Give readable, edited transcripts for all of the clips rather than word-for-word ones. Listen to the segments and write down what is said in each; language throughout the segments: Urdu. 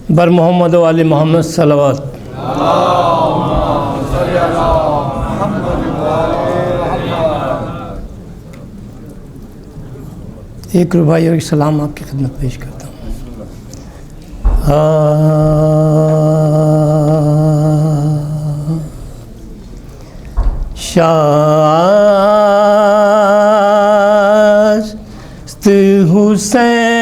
بر محمد و آل محمد صلوات۔ ایک روبائی اور ایک سلام آپ کی خدمت پیش کرتا ہوں۔ شاست حسین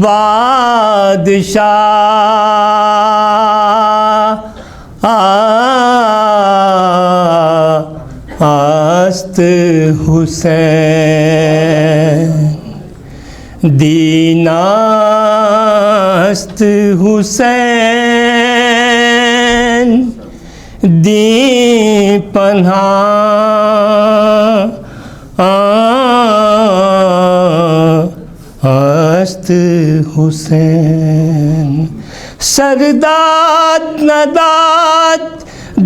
بادشاہ است حسین، دین است حسین، دین پناہ است حسین، سرداد نداد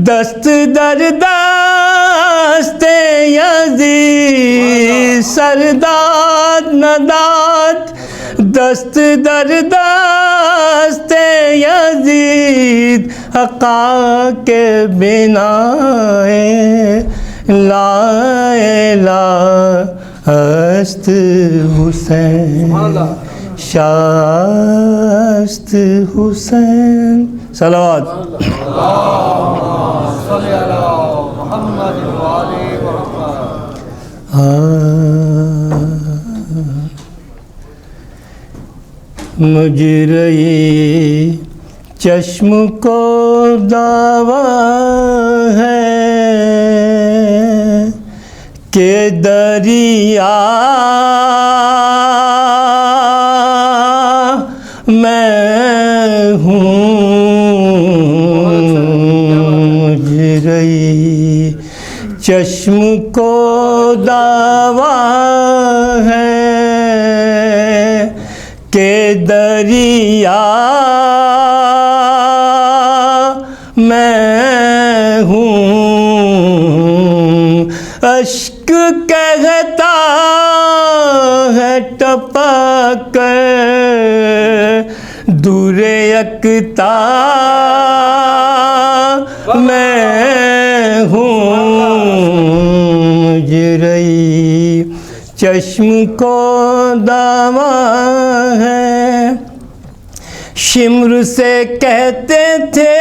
دست در دست یزید، سرداد نداد دست در دست یزید، حقا کے بنا لا الہ است حسین، شاست حسین۔ صلوات۔ مجرے چشم کو دعویٰ ہے کہ دریا میں ہوں، مجرے چشم کو دعویٰ ہے کہ دریا میں ہوں، اشک کہتا ہے ٹپک کر دور یکتا میں ہوں، مجرے چشم کو دعویٰ ہے، شمر سے کہتے تھے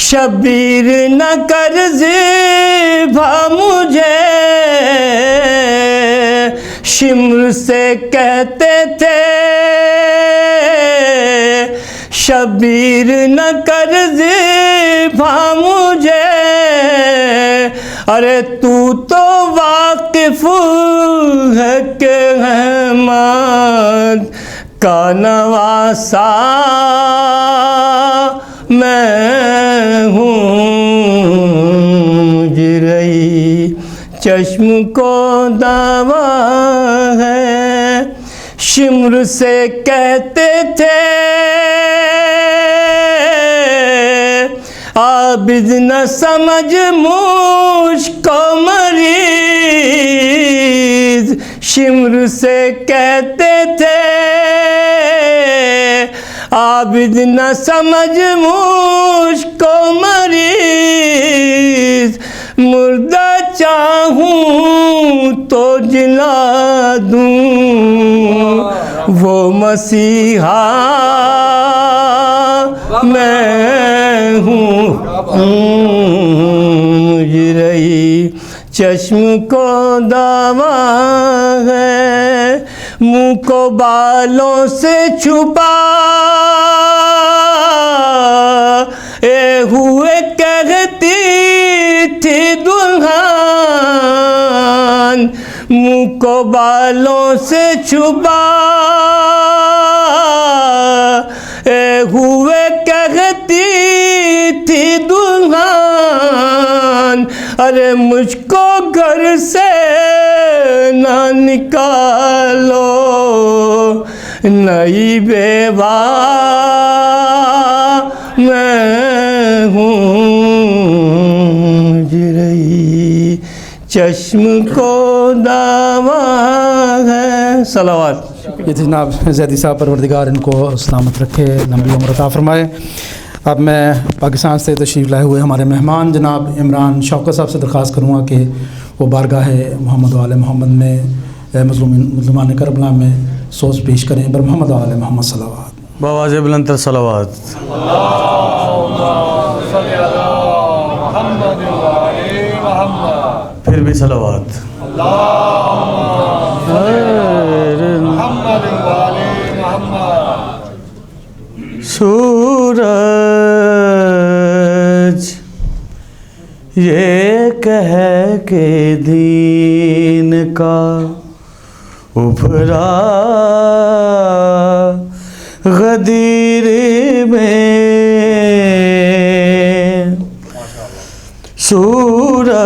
شبیر نہ کر ذبح مجھے، شمر سے کہتے تھے شبیر نہ کر ذبح مجھے، ارے تو واقف ہے کہ احمد کا نواسا میں ہوں، مجرے چشم کو دعویٰ ہے، شمر سے کہتے تھے عابد نہ سمجھ مجھ کو مریض، شمر سے کہتے تھے عابد نہ سمجھ مجھ کو مریض، مردہ چاہوں تو جلا دوں وہ مسیحا میں ہوں، مجرے چشم کو دعویٰ ہے، منہ کو بالوں سے چھپا ہوئے کہتی تھی دلہن، منہ کو بالوں سے چھپا ہوئے کہتی تھی دلہن، ارے مجھ کو گھر سے نہ نکالو نئی بیوہ میں ہوں، مجرے چشم کو دعویٰ ہے. صلوات. یہ تھے جناب زیدی صاحب، پروردگار ان کو سلامت رکھے، لمبی عمر عطا فرمائے. اب میں پاکستان سے تشریف لائے ہوئے ہمارے مہمان جناب عمران شوکت صاحب سے درخواست کروں گا کہ وہ بارگاہ محمد و آل محمد میں مظلومان کربلا میں سوز پیش کریں. بر محمد و آل محمد صلوات. بآواز بلند تر صلوات. پھر بھی صلوات. سورج یہ کہہ کے دین کا ابھرا غدیر میں، سورج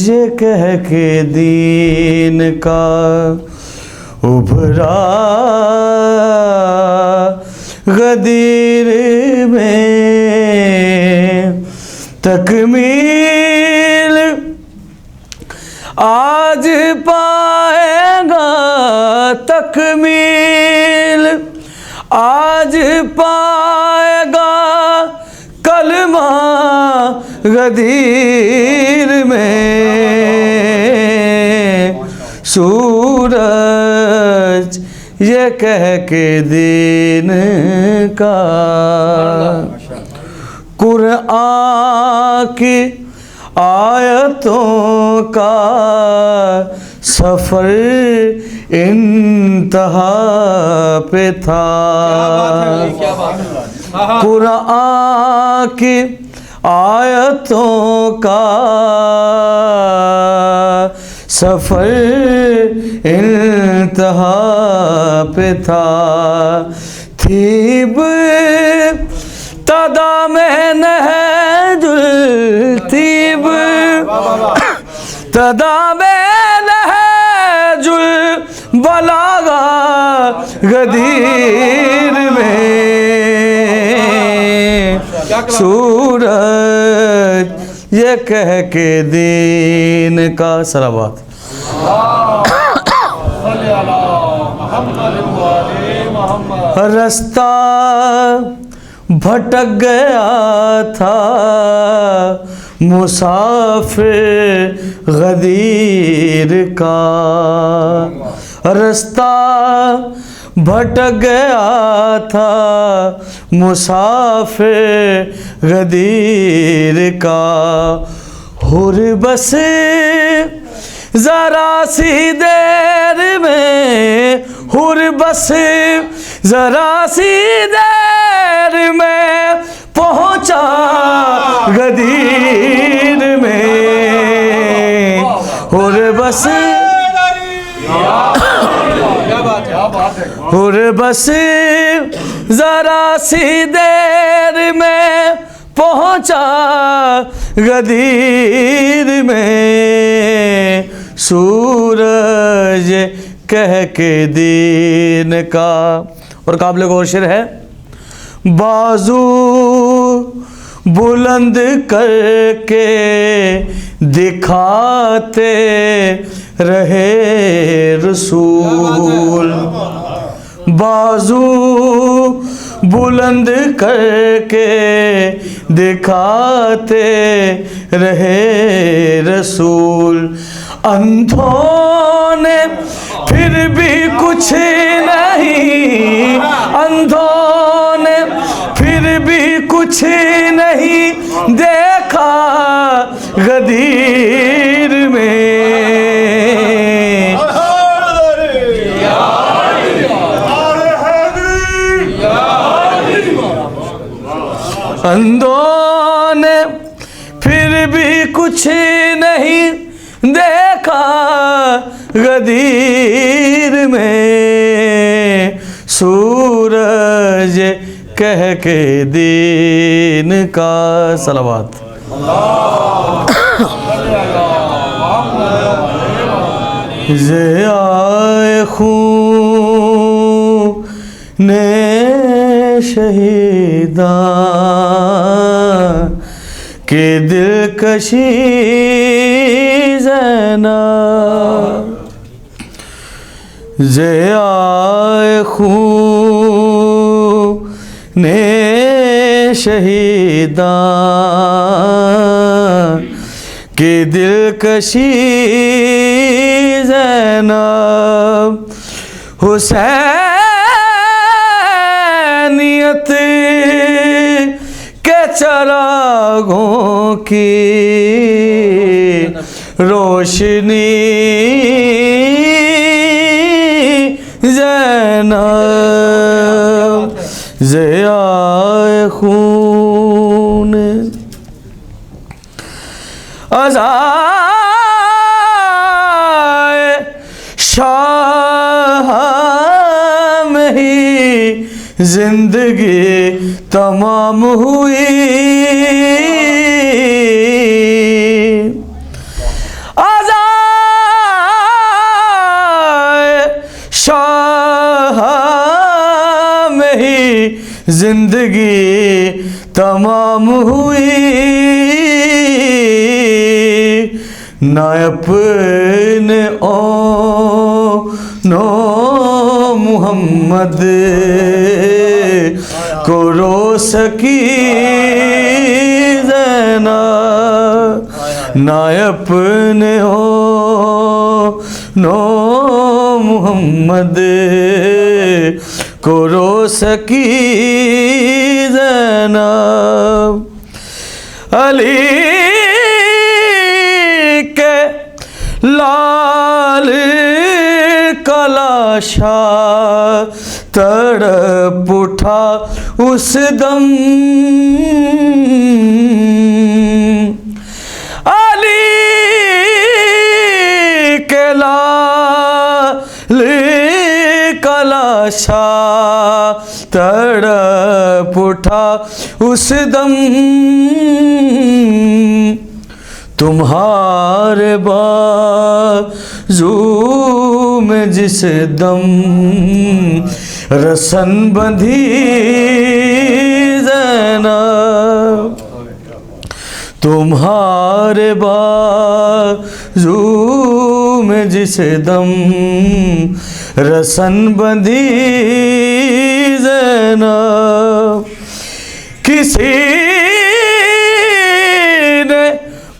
یہ کہہ کے دین کا ابھرا غدیر میں، تکمیل آج پائے گا، تکمیل آج پائے گا کلمہ غدیر میں، سورج یہ کہہ کے دین کا، قرآن کی آیتوں کا سفر انتہا پہ تھا، قرآن کی آیتوں کا سفر انتہا پہ تھا، تھی ابتدا میں نہج الطیب، ابتدا میں نہج البلاغہ غدیر میں، سورج یہ کہہ کے دین کا. صلوات. رستہ بھٹک گیا تھا مسافر غدیر کا، رستہ بھٹک گیا تھا مسافر غدیر کا، حر بس ذرا سی دیر میں، حر بس ذرا سی دیر میں پہنچا غدیر میں، حر بس حر بس ذرا سی دیر میں پہنچا غدیر میں، سورج کہہ کے دین کا. اور قابل غور شعر ہے، بازو بلند کر کے دکھاتے رہے رسول، بازو بلند کر کے دکھاتے رہے رسول، اندھوں نے پھر بھی کچھ نہیں، اندھوں نے پھر بھی کچھ نہیں دیکھا غدیر میں، اندھوں نے پھر بھی کچھ نہیں دیکھا غدیر میں، سورج کہہ کے دین کا. صلوات. ضیاء خون شہیداں کہ دلکشی زینب ضیاء خون شہیدان کی دلکشی زینب حسینیت کے چراغوں کی روشنی زینب ضیاء خون عزائے شاہ میں ہی زندگی تمام ہوئی عزائے شاہ میں ہی زندگی تمام ہوئی نہ اپنے نو محمد کو رو سکی زینب نہ اپنے نو محمد کو رو سکی زینب علی کے لال کا لاشا تڑپ اٹھا اس دم علی کے لال کا لاشا تڑپ اٹھا اس دم تمہارے بازو میں جس دم رسن بندھی زینب تمہارے بازو میں جس دم رسن بندھی زینب کسی نے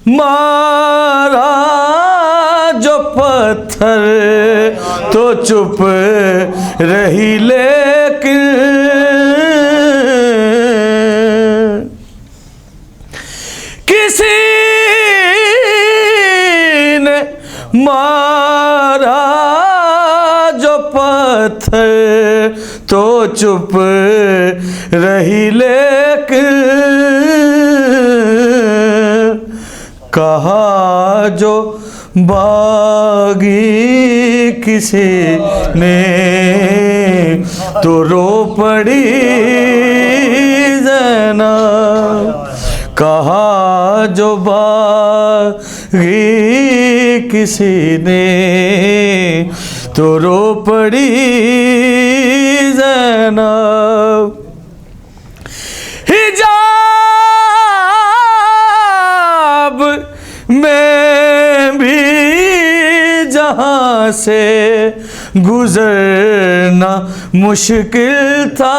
مارا جو پتھر تو چپ رہی لیکن کسی نے مارا جو پتھر تو چپ رہی لیکن کہا جو باغی کسی نے تو رو پڑی زینب کہا جو باغی کسی نے تو رو پڑی زینب حجاب میں بھی جہاں سے گزرنا مشکل تھا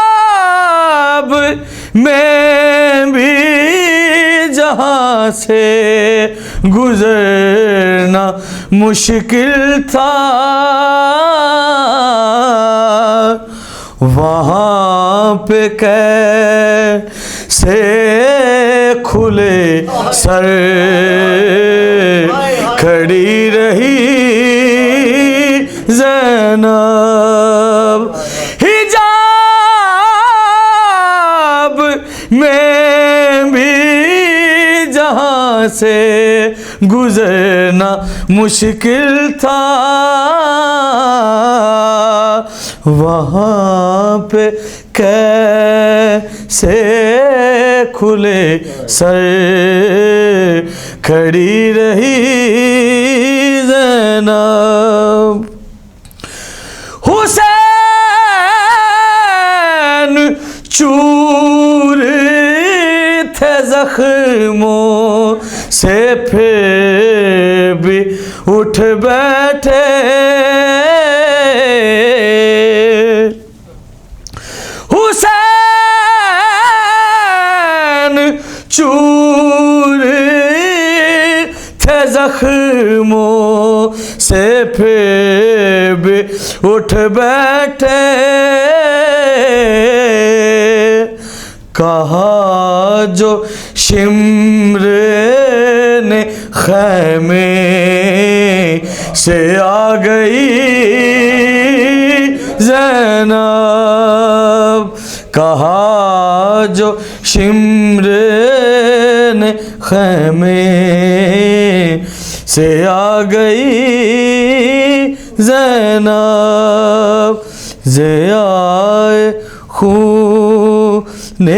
حجاب میں بھی جہاں سے گزرنا مشکل تھا وہاں پہ کیسے کھلے سر کھڑی رہی زینب حجاب میں بھی جہاں سے گزرنا مشکل تھا وہاں پہ کیسے کھلے سر کھڑی رہی زینب حسین چور زخموں سے پھر بھی اٹھ بیٹھے حسین چور تھے زخموں سے پھر بھی اٹھ بیٹھے کہا جو شمر نے خیمے سے آ گئی زینب کہا جو شمر نے خیمے سے آ گئی زینب ضیائے خون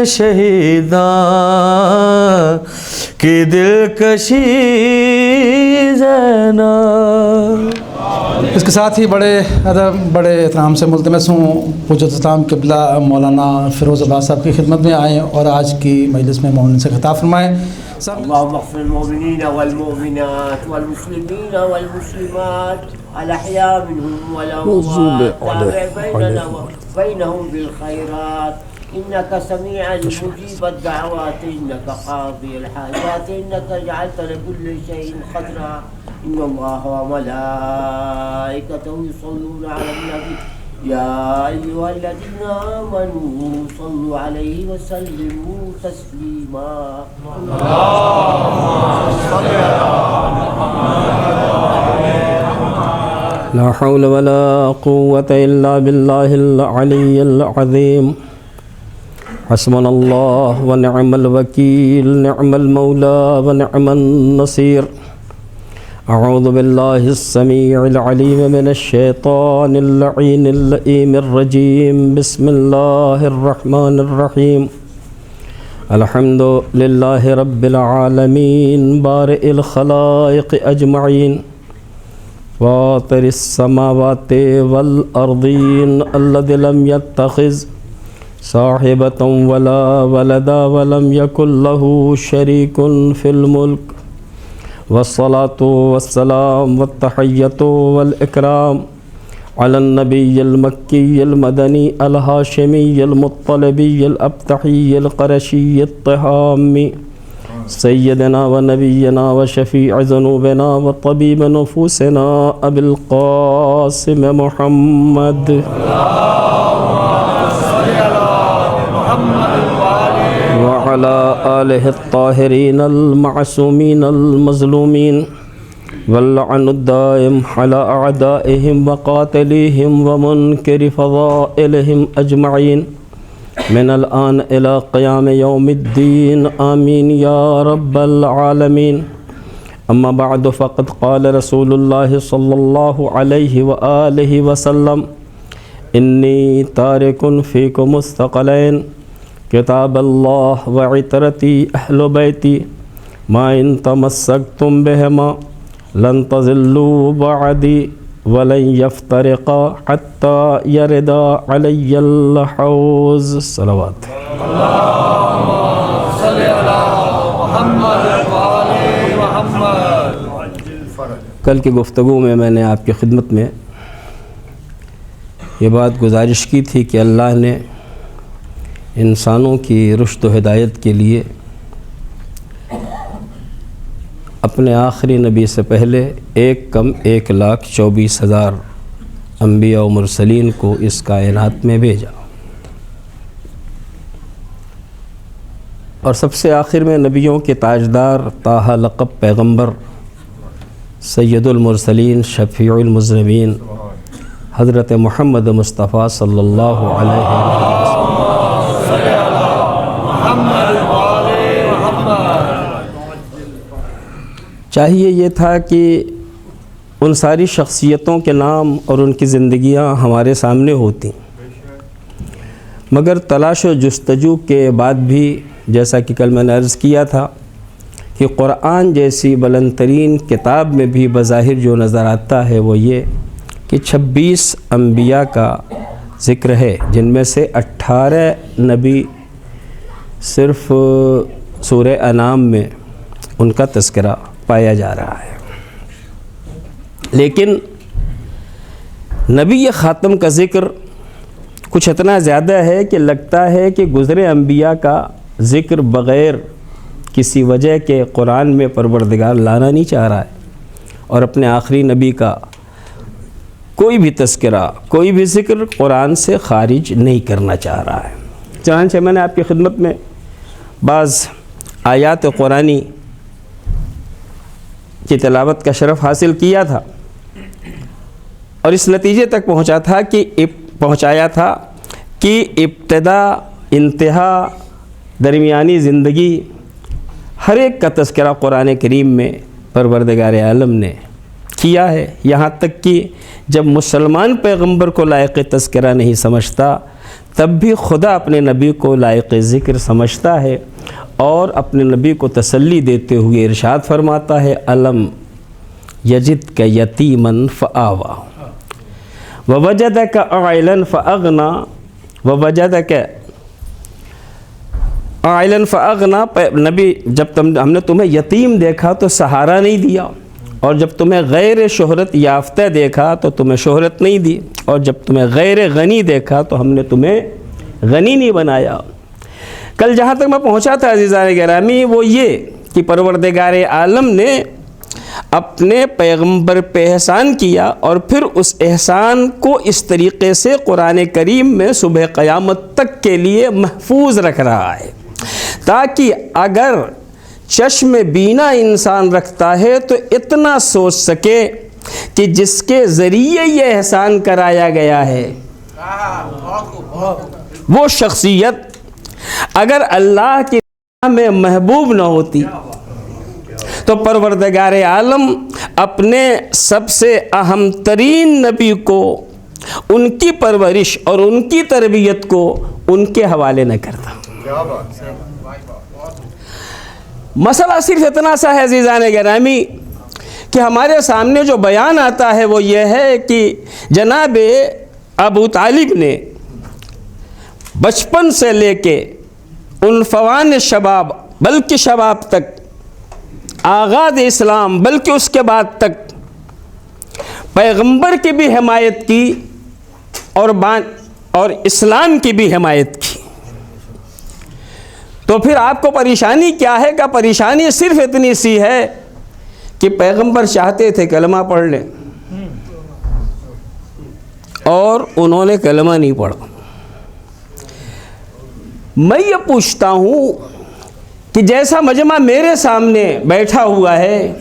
شہیداں کی دلکشی زینب۔ اس کے ساتھ ہی بڑے ادب بڑے احترام سے ملتمس ہوں حجت اسلام قبلہ مولانا فیروز عباس صاحب کی خدمت میں آئیں اور آج کی مجلس میں مومن سے خطاب فرمائیں۔ اللهم اغفر المؤمنين والمؤمنات والمسلمين والمسلمات الأحياء منهم والأموات تابع بيننا وبينهم بالخيرات إنك سميع مجيب الدعوات إنك قاضي الحاجات إنك جعلت لكل شيء قدرا إن الله وملائكته يصلون على النبي يا أيها الذين آمنوا صلوا عليه وسلموا تسليما لا حول ولا قوة إلا بالله العلي العظيم حسبنا الله ونعم الوكيل نعم المولى ونعم النصير أعوذ بالله السميع العليم من الشيطان اللعين اللئيم الرجيم بسم الله الرحمن الرحيم الحمد لله رب العالمين بارئ الخلائق أجمعين فاطر السماوات والأرضين الذي لم يتخذ صاحبة ولا ولدا ولم يكن له شريك في الملك والصلاة والسلام والتحية والإكرام على النبي المكي المدني الهاشمي المطلبي الأبتحي القرشي الطهامي سيدنا ونبينا وشفيع ذنوبنا وطبيب نفوسنا أبي القاسم محمد وعلى آله الطاهرين المعصومين المظلومين واللعن الدائم على أعدائهم وقاتليهم ومنكر فضائلهم أجمعين من الآن إلى قيام يوم الدين آمين يا رب العالمين أما بعد فقد قال رسول الله صلى الله عليه وآله وسلم إني تارك فيكم الثقلين کتاب اللہ وعطرتی اہل بیتی ما ان تمسکتم بہما لن تضلوا بعدی ولن یفترقا حتی یردا علی الحوض صلوات اللہم صلی علی محمد وآل محمد۔ کل کی گفتگو میں نے آپ کی خدمت میں یہ بات گزارش کی تھی کہ اللہ نے انسانوں کی رشد و ہدایت کے لیے اپنے آخری نبی سے پہلے 1,24,000 انبیاء و مرسلین کو اس کائنات میں بھیجا، اور سب سے آخر میں نبیوں کے تاجدار طٰہٰ لقب پیغمبر سید المرسلین شفیع المذنبین حضرت محمد مصطفیٰ صلی اللہ علیہ وسلم۔ چاہیے یہ تھا کہ ان ساری شخصیتوں کے نام اور ان کی زندگیاں ہمارے سامنے ہوتی، مگر تلاش و جستجو کے بعد بھی جیسا کہ کل میں نے عرض کیا تھا کہ قرآن جیسی بلند ترین کتاب میں بھی بظاہر جو نظر آتا ہے وہ یہ کہ 26 انبیاء کا ذکر ہے، جن میں سے 18 نبی صرف سورہ انعام میں ان کا تذکرہ پایا جا رہا ہے، لیکن نبی خاتم کا ذکر کچھ اتنا زیادہ ہے کہ لگتا ہے کہ گزرے انبیاء کا ذکر بغیر کسی وجہ کے قرآن میں پروردگار لانا نہیں چاہ رہا ہے، اور اپنے آخری نبی کا کوئی بھی تذکرہ، کوئی بھی ذکر قرآن سے خارج نہیں کرنا چاہ رہا ہے۔ چنانچہ میں نے آپ کی خدمت میں بعض آیات قرآنی کی تلاوت کا شرف حاصل کیا تھا، اور اس نتیجے تک پہنچایا تھا کہ ابتدا، انتہا، درمیانی زندگی، ہر ایک کا تذکرہ قرآن کریم میں پروردگار عالم نے کیا ہے، یہاں تک کہ جب مسلمان پیغمبر کو لائق تذکرہ نہیں سمجھتا تب بھی خدا اپنے نبی کو لائق ذکر سمجھتا ہے، اور اپنے نبی کو تسلی دیتے ہوئے ارشاد فرماتا ہے الم یجدک یتیما فآویٰ ووجدک عائلا فاغنی ووجدک عائلا فاغنی۔ نبی جب ہم نے تمہیں یتیم دیکھا تو سہارا نہیں دیا، اور جب تمہیں غیر شہرت یافتہ دیکھا تو تمہیں شہرت نہیں دی، اور جب تمہیں غیر غنی دیکھا تو ہم نے تمہیں غنی نہیں بنایا۔ کل جہاں تک میں پہنچا تھا عزیزان گرامی وہ یہ کہ پروردگار عالم نے اپنے پیغمبر پہ احسان کیا، اور پھر اس احسان کو اس طریقے سے قرآن کریم میں صبح قیامت تک کے لیے محفوظ رکھ رہا ہے، تاکہ اگر چشم بینا انسان رکھتا ہے تو اتنا سوچ سکے کہ جس کے ذریعے یہ احسان کرایا گیا ہے وہ شخصیت اگر اللہ کی راہ میں محبوب نہ ہوتی تو پروردگار عالم اپنے سب سے اہم ترین نبی کو ان کی پرورش اور ان کی تربیت کو ان کے حوالے نہ کرتا۔ مسئلہ صرف اتنا سا ہے عزیزان گرامی کہ ہمارے سامنے جو بیان آتا ہے وہ یہ ہے کہ جناب ابو طالب نے بچپن سے لے کے عنفوان شباب بلکہ شباب تک، آغاز اسلام بلکہ اس کے بعد تک پیغمبر کی بھی حمایت کی اور اسلام کی بھی حمایت کی۔ تو پھر آپ کو پریشانی کیا ہے؟ کہ پریشانی صرف اتنی سی ہے کہ پیغمبر چاہتے تھے کلمہ پڑھ لیں اور انہوں نے کلمہ نہیں پڑھا۔ میں یہ پوچھتا ہوں کہ جیسا مجمع میرے سامنے بیٹھا ہوا ہے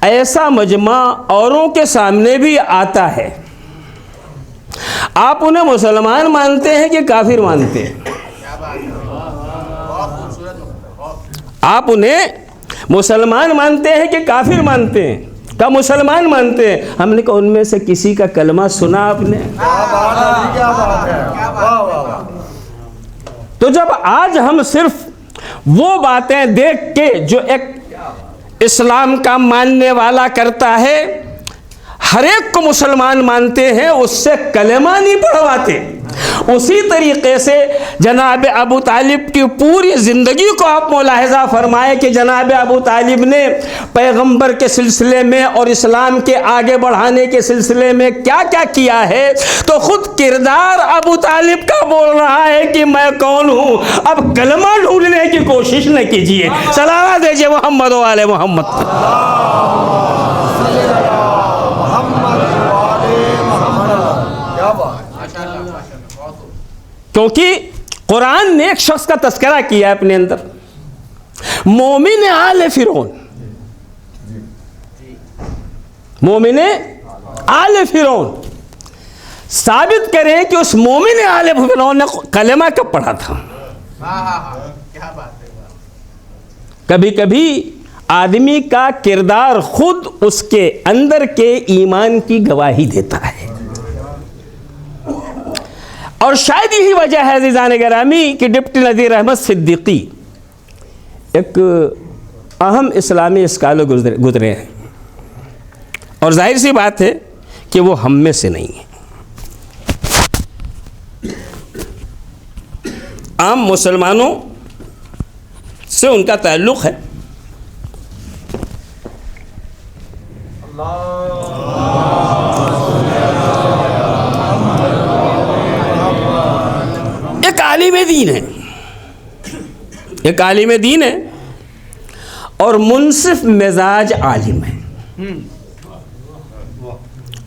ایسا مجمع اوروں کے سامنے بھی آتا ہے، آپ انہیں مسلمان مانتے ہیں کہ کافر مانتے ہیں؟ آپ انہیں مسلمان مانتے ہیں کہ کافر مانتے ہیں؟ کہ مسلمان مانتے ہیں؟ ہم نے کہا ان میں سے کسی کا کلمہ سنا آپ نے؟ تو جب آج ہم صرف وہ باتیں دیکھ کے جو ایک اسلام کا ماننے والا کرتا ہے ہر ایک کو مسلمان مانتے ہیں، اس سے کلمہ نہیں پڑھواتے، اسی طریقے سے جناب ابو طالب کی پوری زندگی کو آپ ملاحظہ فرمائیں کہ جناب ابو طالب نے پیغمبر کے سلسلے میں اور اسلام کے آگے بڑھانے کے سلسلے میں کیا کیا کیا ہے، تو خود کردار ابو طالب کا بول رہا ہے کہ میں کون ہوں۔ اب کلمہ ڈھونڈنے کی کوشش نہ کیجیے، صلوات دیجیے محمد و آل محمد۔ کیونکہ قرآن نے ایک شخص کا تذکرہ کیا ہے اپنے اندر، مومن آل فرعون، مومن آل فرعون۔ ثابت کریں کہ اس مومن آل فرعون نے کلمہ کب پڑھا تھا۔ کبھی کبھی آدمی کا کردار خود اس کے اندر کے ایمان کی گواہی دیتا ہے، اور شاید یہی وجہ ہے عزیزان گرامی کہ ڈپٹی نذیر احمد صدیقی ایک اہم اسلامی اسکالر گزرے ہیں، اور ظاہر سی بات ہے کہ وہ ہم میں سے نہیں ہیں۔ عام مسلمانوں سے ان کا تعلق ہے. ایک عالم دین ہے، ایک عالم دین ہے اور منصف مزاج عالم ہے.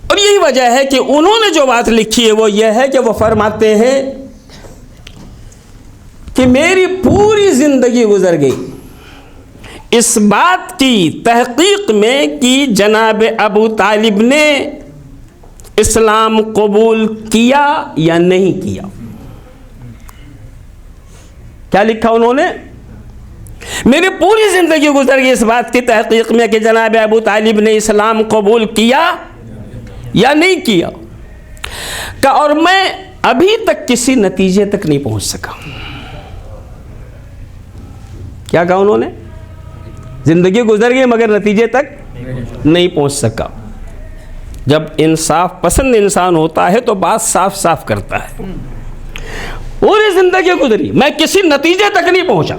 اور یہی وجہ ہے کہ انہوں نے جو بات لکھی ہے وہ یہ ہے کہ وہ فرماتے ہیں کہ میری پوری زندگی گزر گئی اس بات کی تحقیق میں کہ جناب ابو طالب نے اسلام قبول کیا یا نہیں کیا. کیا لکھا انہوں نے؟ میری پوری زندگی گزر گئی اس بات کی تحقیق میں کہ جناب ابو طالب نے اسلام قبول کیا یا نہیں کیا. اور میں ابھی تک کسی نتیجے تک نہیں پہنچ سکا. کیا کہا انہوں نے؟ زندگی گزر گئی مگر نتیجے تک نہیں پہنچ سکا. جب انصاف پسند انسان ہوتا ہے تو بات صاف صاف کرتا ہے. پوری زندگی گزری میں کسی نتیجے تک نہیں پہنچا.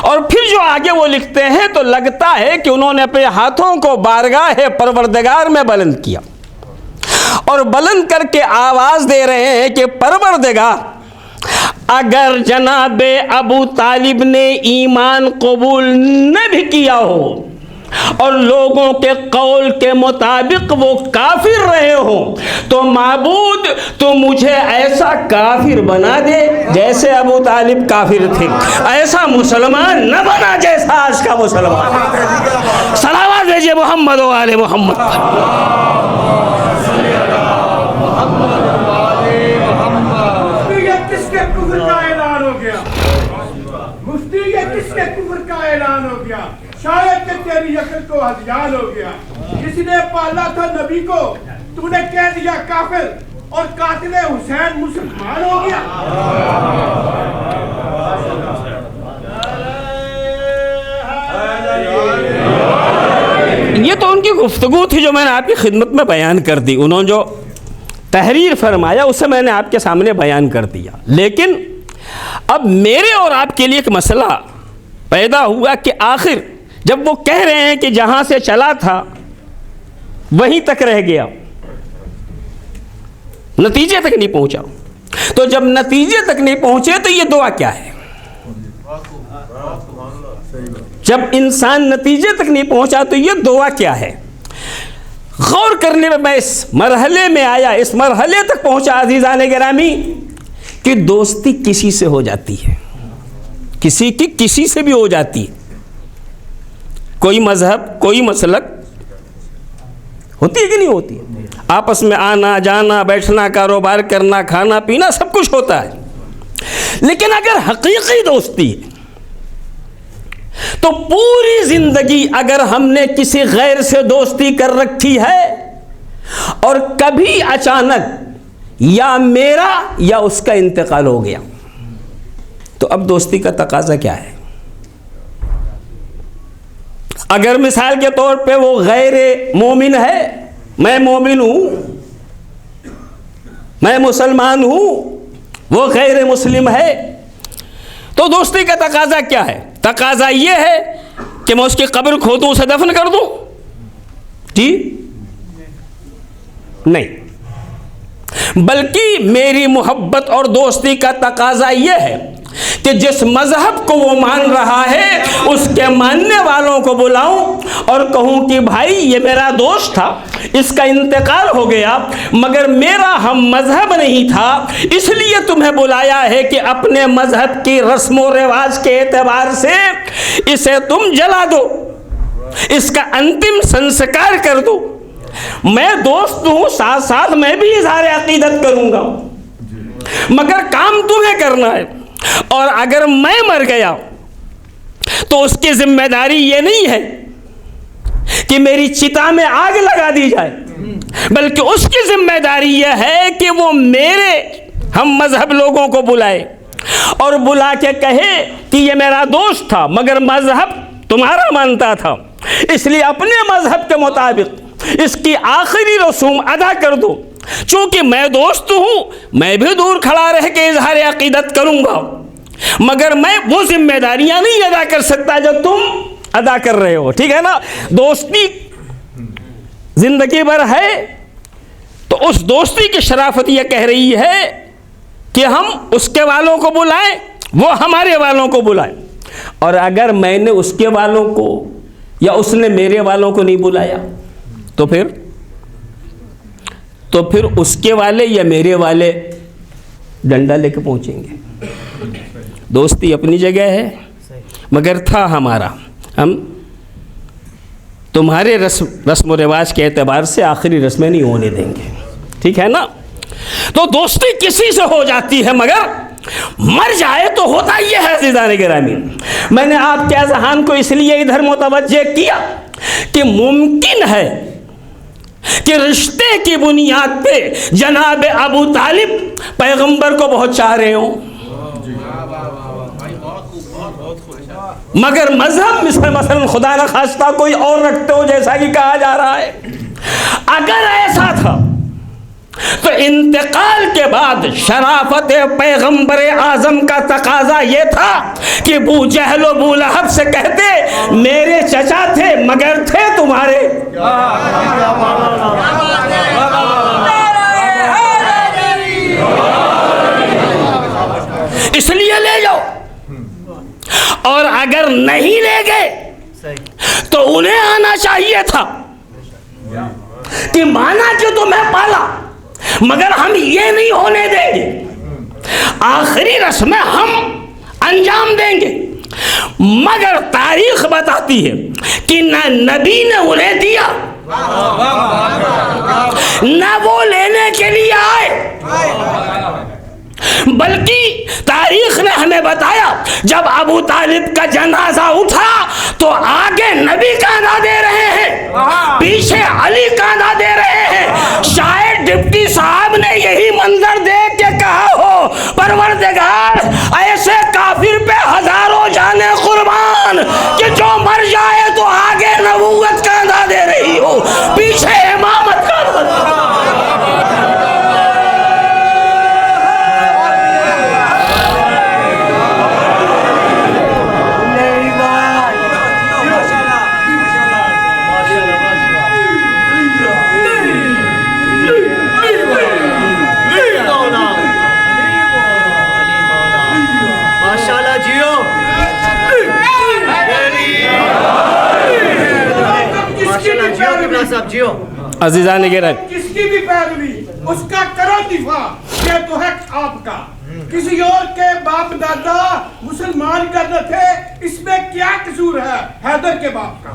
اور پھر جو آگے وہ لکھتے ہیں تو لگتا ہے کہ انہوں نے اپنے ہاتھوں کو بارگاہ پروردگار میں بلند کیا اور بلند کر کے آواز دے رہے ہیں کہ پروردگار، اگر جناب ابو طالب نے ایمان قبول نہ بھی کیا ہو اور لوگوں کے قول کے مطابق وہ کافر رہے ہوں تو معبود تو مجھے ایسا کافر بنا دے جیسے ابو طالب کافر تھے، ایسا مسلمان نہ بنا جیسا آج کا مسلمان. صلوات بھیجئے محمد و آل محمد پر. کس کے کفر کا اعلان ہو گیا؟ مفتی یہ کس کے کفر کا اعلان ہو گیا؟ شاید کہ تیری عقل کو ہذیان ہو گیا. کسی نے پالا تھا نبی کو، تو نے کہہ دیا کافر، اور قاتل حسین مسلمان ہو گیا. یہ تو ان کی گفتگو تھی جو میں نے آپ کی خدمت میں بیان کر دی. انہوں نے جو تحریر فرمایا اسے میں نے آپ کے سامنے بیان کر دیا. لیکن اب میرے اور آپ کے لیے ایک مسئلہ پیدا ہوا کہ آخر جب وہ کہہ رہے ہیں کہ جہاں سے چلا تھا وہیں تک رہ گیا، نتیجے تک نہیں پہنچا، تو جب نتیجے تک نہیں پہنچے تو یہ دعا کیا ہے؟ جب انسان نتیجے تک نہیں پہنچا تو یہ دعا کیا ہے؟ غور کرنے میں اس مرحلے میں آیا، اس مرحلے تک پہنچا عزیزان گرامی کہ دوستی کسی سے ہو جاتی ہے، کسی کی کسی سے بھی ہو جاتی ہے. کوئی مذہب، کوئی مسلک ہوتی ہے کہ نہیں ہوتی ہے؟ آپس میں آنا جانا، بیٹھنا، کاروبار کرنا، کھانا پینا سب کچھ ہوتا ہے. لیکن اگر حقیقی دوستی ہے تو پوری زندگی اگر ہم نے کسی غیر سے دوستی کر رکھی ہے اور کبھی اچانک یا میرا یا اس کا انتقال ہو گیا تو اب دوستی کا تقاضا کیا ہے؟ اگر مثال کے طور پہ وہ غیر مومن ہے، میں مومن ہوں، میں مسلمان ہوں، وہ غیر مسلم ہے، تو دوستی کا تقاضا کیا ہے؟ تقاضا یہ ہے کہ میں اس کی قبر کھودوں، اسے دفن کر دوں؟ جی نہیں، بلکہ میری محبت اور دوستی کا تقاضا یہ ہے کہ جس مذہب کو وہ مان رہا ہے اس کے ماننے والوں کو بلاؤں اور کہوں کہ بھائی یہ میرا دوست تھا، اس کا انتقال ہو گیا مگر میرا ہم مذہب نہیں تھا، اس لیے تمہیں بلایا ہے کہ اپنے مذہب کی رسم و رواج کے اعتبار سے اسے تم جلا دو، اس کا انتم سنسکار کر دو. میں دوست ہوں، ساتھ ساتھ میں بھی اظہار عقیدت کروں گا مگر کام تمہیں کرنا ہے. اور اگر میں مر گیا تو اس کی ذمہ داری یہ نہیں ہے کہ میری چتا میں آگ لگا دی جائے، بلکہ اس کی ذمہ داری یہ ہے کہ وہ میرے ہم مذہب لوگوں کو بلائے اور بلا کے کہے کہ یہ میرا دوست تھا مگر مذہب تمہارا مانتا تھا، اس لیے اپنے مذہب کے مطابق اس کی آخری رسوم ادا کر دو. چونکہ میں دوست ہوں، میں بھی دور کھڑا رہ کے اظہار عقیدت کروں گا مگر میں وہ ذمہ داریاں نہیں ادا کر سکتا جو تم ادا کر رہے ہو. ٹھیک ہے نا؟ دوستی زندگی بھر ہے تو اس دوستی کی شرافت یہ کہہ رہی ہے کہ ہم اس کے والوں کو بلائیں، وہ ہمارے والوں کو بلائیں. اور اگر میں نے اس کے والوں کو یا اس نے میرے والوں کو نہیں بلایا تو پھر اس کے والے یا میرے والے ڈنڈا لے کے پہنچیں گے. دوستی اپنی جگہ ہے مگر تھا ہمارا، ہم تمہارے رسم و رواج کے اعتبار سے آخری رسمیں نہیں ہونے دیں گے. ٹھیک ہے نا؟ تو دوستی کسی سے ہو جاتی ہے مگر مر جائے تو ہوتا یہ ہے. عزیزان گرامی، میں نے آپ کے اذہان کو اس لیے ادھر متوجہ کیا کہ ممکن ہے کہ رشتے کی بنیاد پہ جناب ابو طالب پیغمبر کو بہت چاہ رہے ہوں، مگر مذہب مثلا خدا نہ خواستہ کوئی اور رکھتے ہو جیسا کہ کہا جا رہا ہے. اگر ایسا تھا تو انتقال کے بعد شرافت پیغمبر اعظم کا تقاضا یہ تھا کہ ابو جہل و ابو لہب سے کہتے میرے چچا تھے مگر تھے تمہارے. اس لیے لے جاؤ، اور اگر نہیں لے گئے تو انہیں آنا چاہیے تھا کہ مانا کہ تمہیں پالا مگر ہم یہ نہیں ہونے دیں گے، آخری رسمیں ہم انجام دیں گے. مگر تاریخ بتاتی ہے کہ نہ نبی نے انہیں دیا نہ وہ لینے کے لیے آئے، بلکہ تاریخ نے ہمیں بتایا جب ابو طالب کا جنازہ اٹھا تو آگے نبی کاندھا دے رہے ہیں، پیچھے علی کاندھا دے رہے ہیں. شاید ڈپٹی صاحب نے یہی منظر دیکھ کے کہا ہو پروردگار ایسے کافر پہ ہزاروں جانیں قربان کہ جو مر جائے تو آگے نبوت کاندھا دے رہی ہو، پیچھے امامت کاندھا دے رہی ہو. عزیزان گرامی، جس کی بھی پیروی اس کا کرو دفاع، یہ تو ہے آپ کا. کسی اور کے باپ دادا مسلمان کرتے تھے، اس میں کیا قصور ہے حیدر کے باپ کا؟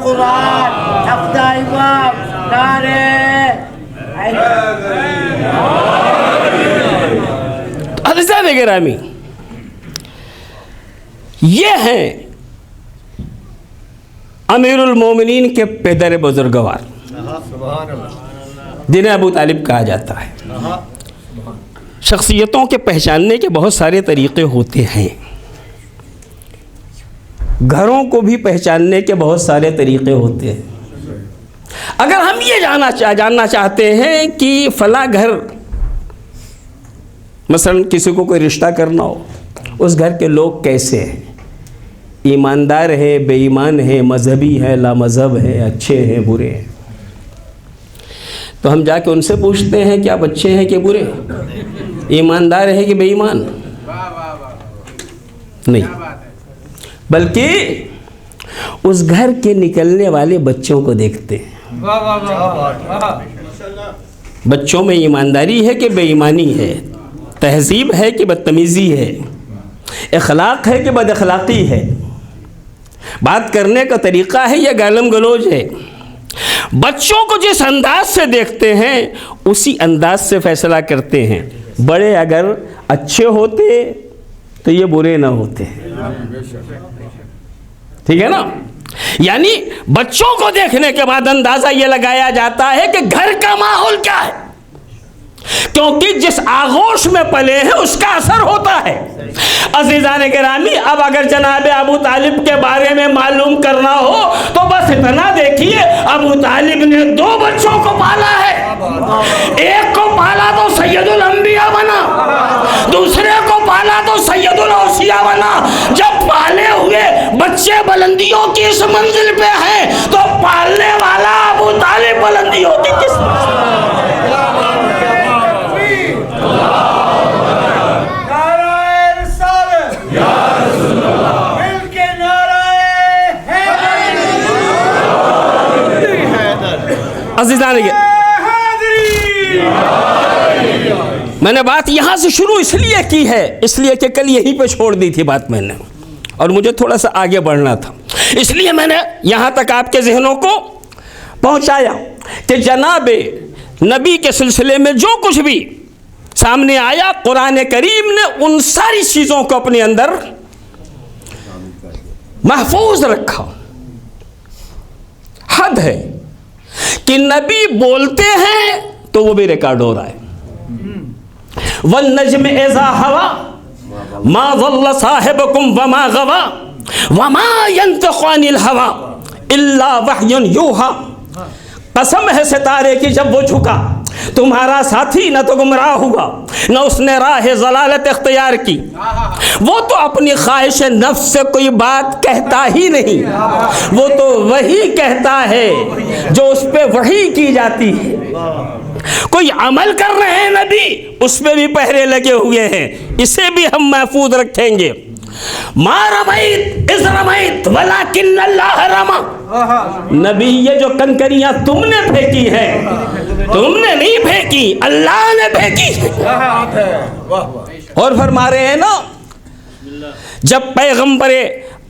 قرآن ہفتہ امام نعرے. عزیزان گرامی، یہ ہیں امیر المومنین کے پدر بزرگوار جنہیں ابو طالب کہا جاتا ہے. شخصیتوں کے پہچاننے کے بہت سارے طریقے ہوتے ہیں، گھروں کو بھی پہچاننے کے بہت سارے طریقے ہوتے ہیں. اگر ہم یہ جاننا چاہتے ہیں کہ فلاں گھر مثلا کسی کو کوئی رشتہ کرنا ہو، اس گھر کے لوگ کیسے ہیں، ایماندار ہے، بے ایمان ہے، مذہبی ہے، لا مذہب ہے، اچھے ہیں، برے ہیں، تو ہم جا کے ان سے پوچھتے ہیں کہ آپ اچھے ہیں کہ برے، ایماندار ہے کہ بے ایمان؟ نہیں، بلکہ اس گھر کے نکلنے والے بچوں کو دیکھتے ہیں. بچوں میں ایمانداری ہے کہ بے ایمانی ہے، تہذیب ہے کہ بدتمیزی ہے، اخلاق ہے کہ بد اخلاقی ہے، بات کرنے کا طریقہ ہے یا گالم گلوچ ہے. بچوں کو جس انداز سے دیکھتے ہیں اسی انداز سے فیصلہ کرتے ہیں. بڑے اگر اچھے ہوتے تو یہ برے نہ ہوتے. ٹھیک ہے نا؟ یعنی بچوں کو دیکھنے کے بعد اندازہ یہ لگایا جاتا ہے کہ گھر کا ماحول کیا ہے، کیونکہ جس آغوش میں پلے ہیں اس کا اثر ہوتا ہے. عزیزان گرامی، اب اگر جناب ابو طالب کے بارے میں معلوم کرنا ہو تو بس فتنہ دیکھیے، ابو طالب نے 2 بچوں کو پالا ہے، ایک کو پالا تو سید الانبیاء بنا، دوسرے کو پالا تو سید الاوصیاء بنا۔ جب پالے ہوئے بچے بلندیوں کی اس منزل پہ ہیں تو پالنے والا ابو طالب بلندیوں کی کس عزیزان کے میں نے بات یہاں سے شروع اس لیے کی ہے، اس لیے کہ کل یہیں پہ چھوڑ دی تھی بات میں نے، اور مجھے تھوڑا سا آگے بڑھنا تھا، اس لیے میں نے یہاں تک آپ کے ذہنوں کو پہنچایا کہ جناب نبی کے سلسلے میں جو کچھ بھی سامنے آیا، قرآن کریم نے ان ساری چیزوں کو اپنے اندر محفوظ رکھا۔ حد ہے کہ نبی بولتے ہیں تو وہ بھی ریکارڈ ہو رہا ہے۔ وَالنَّجْمِ إِذَا هَوَى مَا ضَلَّ صَاحِبُكُمْ وَمَا غَوَى وَمَا يَنطِقُ عَنِ الْهَوَى إِلَّا وَحْيٌ يُوحَى۔ قسم ہے ستارے کی جب وہ جھکا، تمہارا ساتھی نہ تو گمراہ ہوا نہ اس نے راہ ضلالت اختیار کی، وہ تو اپنی خواہش نفس سے کوئی بات کہتا ہی نہیں، وہ تو وہی کہتا ہے جو اس پہ وحی کی جاتی ہے۔ کوئی عمل کر رہے ہیں نبی، اس پہ بھی پہرے لگے ہوئے ہیں، اسے بھی ہم محفوظ رکھیں گے۔ ما رمیت اذ رمیت ولکن اللہ رمی۔ نبی یہ جو کنکریاں تم نے پھینکی ہیں، تم نے نہیں پھینکی، اللہ نے پھینکی۔ اور فرما رہے ہیں نا، جب پیغمبر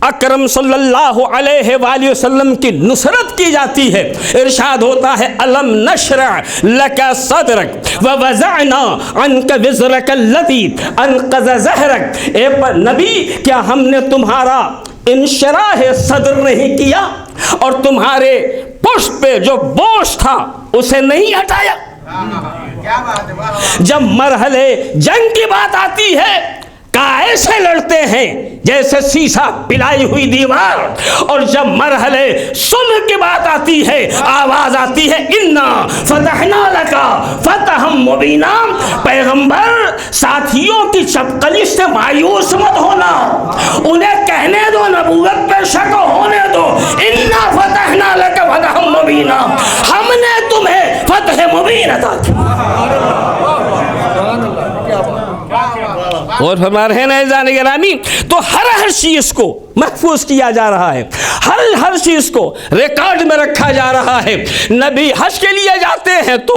اکرم صلی اللہ علیہ وآلہ وسلم کی نصرت کی جاتی ہے، ارشاد ہوتا ہے الم نشرع لک صدرک ووضعنا عنک وزرک الذی انقض ظہرک۔ اے نبی، کیا ہم نے تمہارا انشراح صدر نہیں کیا اور تمہارے پشت پہ جو بوجھ تھا اسے نہیں ہٹایا؟ جب مرحلے جنگ کی بات آتی ہے، ایسے لڑتے ہیں جیسے سیسا پلائی ہوئی دیوار، اور جب مرحلے صلح کی بات آتی ہے، آواز آتی ہے انا فتحنا لکا فتحا مبینا۔ پیغمبر، ساتھیوں کی چپقلی سے مایوس مت ہونا، انہیں کہنے دو، نبوت پہ شک ہونے دو، انا فتحنا لکا فتحا مبینا، ہم نے تمہیں فتح مبین عطا کیا۔ اور فرما رہے ہیں عزیزان گرامی، تو ہر چیز کو محفوظ کیا جا رہا ہے، ہر چیز کو ریکارڈ میں رکھا جا رہا ہے۔ نبی حج کے لیے جاتے ہیں تو،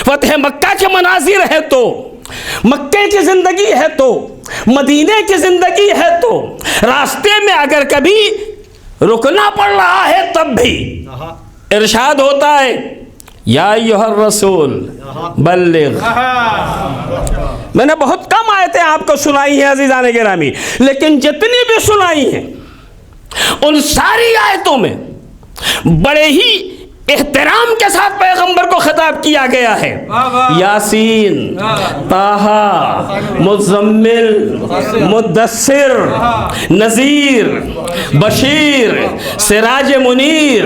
فتح مکہ کے مناظر ہے تو، مکے کی زندگی ہے تو، مدینے کی زندگی ہے تو، راستے میں اگر کبھی رکنا پڑ رہا ہے تب بھی ارشاد ہوتا ہے یا ایھا الرسول بلغ۔ میں نے بہت کم آیتیں آپ کو سنائی ہیں عزیزان گرامی، لیکن جتنی بھی سنائی ہیں ان ساری آیتوں میں بڑے ہی احترام کے ساتھ پیغمبر کو خطاب کیا گیا ہے۔ یاسین، طٰہٰ، مزمل، مدثر، نذیر، بشیر، سراج منیر،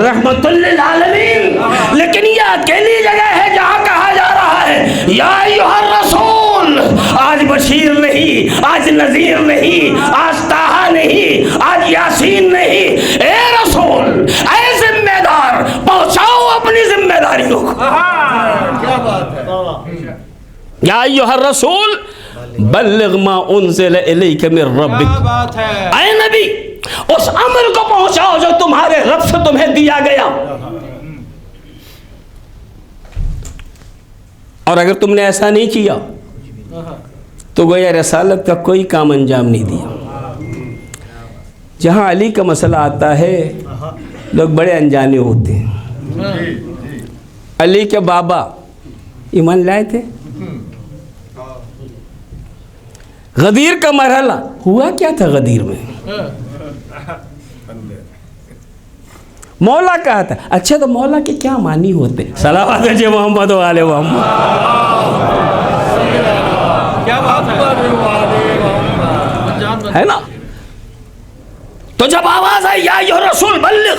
رحمت للعالمین۔ لیکن یہ اکیلی جگہ ہے جہاں کہا جا رہا ہے یا ایھا الرسول۔ آج بشیر نہیں، آج نذیر نہیں، آج طٰہٰ نہیں، آج یاسین نہیں، اے رسول، اے ذمہ دار، پہنچاؤ اپنی ذمہ داریوں کو۔ کیا بات ہے، یا ایھا الرسول بلغ ما انزل الیک من ربک۔ اے نبی، اس امر کو پہنچاؤ جو تمہارے رب سے تمہیں دیا گیا، اور اگر تم نے ایسا نہیں کیا تو گویا رسالت کا کوئی کام انجام نہیں دیا۔ جہاں علی کا مسئلہ آتا ہے لوگ بڑے انجانے ہوتے ہیں۔ علی کے بابا ایمان لائے تھے، غدیر کا مرحلہ ہوا کیا تھا غدیر میں؟ مولا کہا تھا۔ اچھا تو مولا کے کیا معنی ہوتے؟ صلوات جی محمد و آل محمد، ہے نا؟ تو جب آواز آئی یا ایھا الرسول بلغ،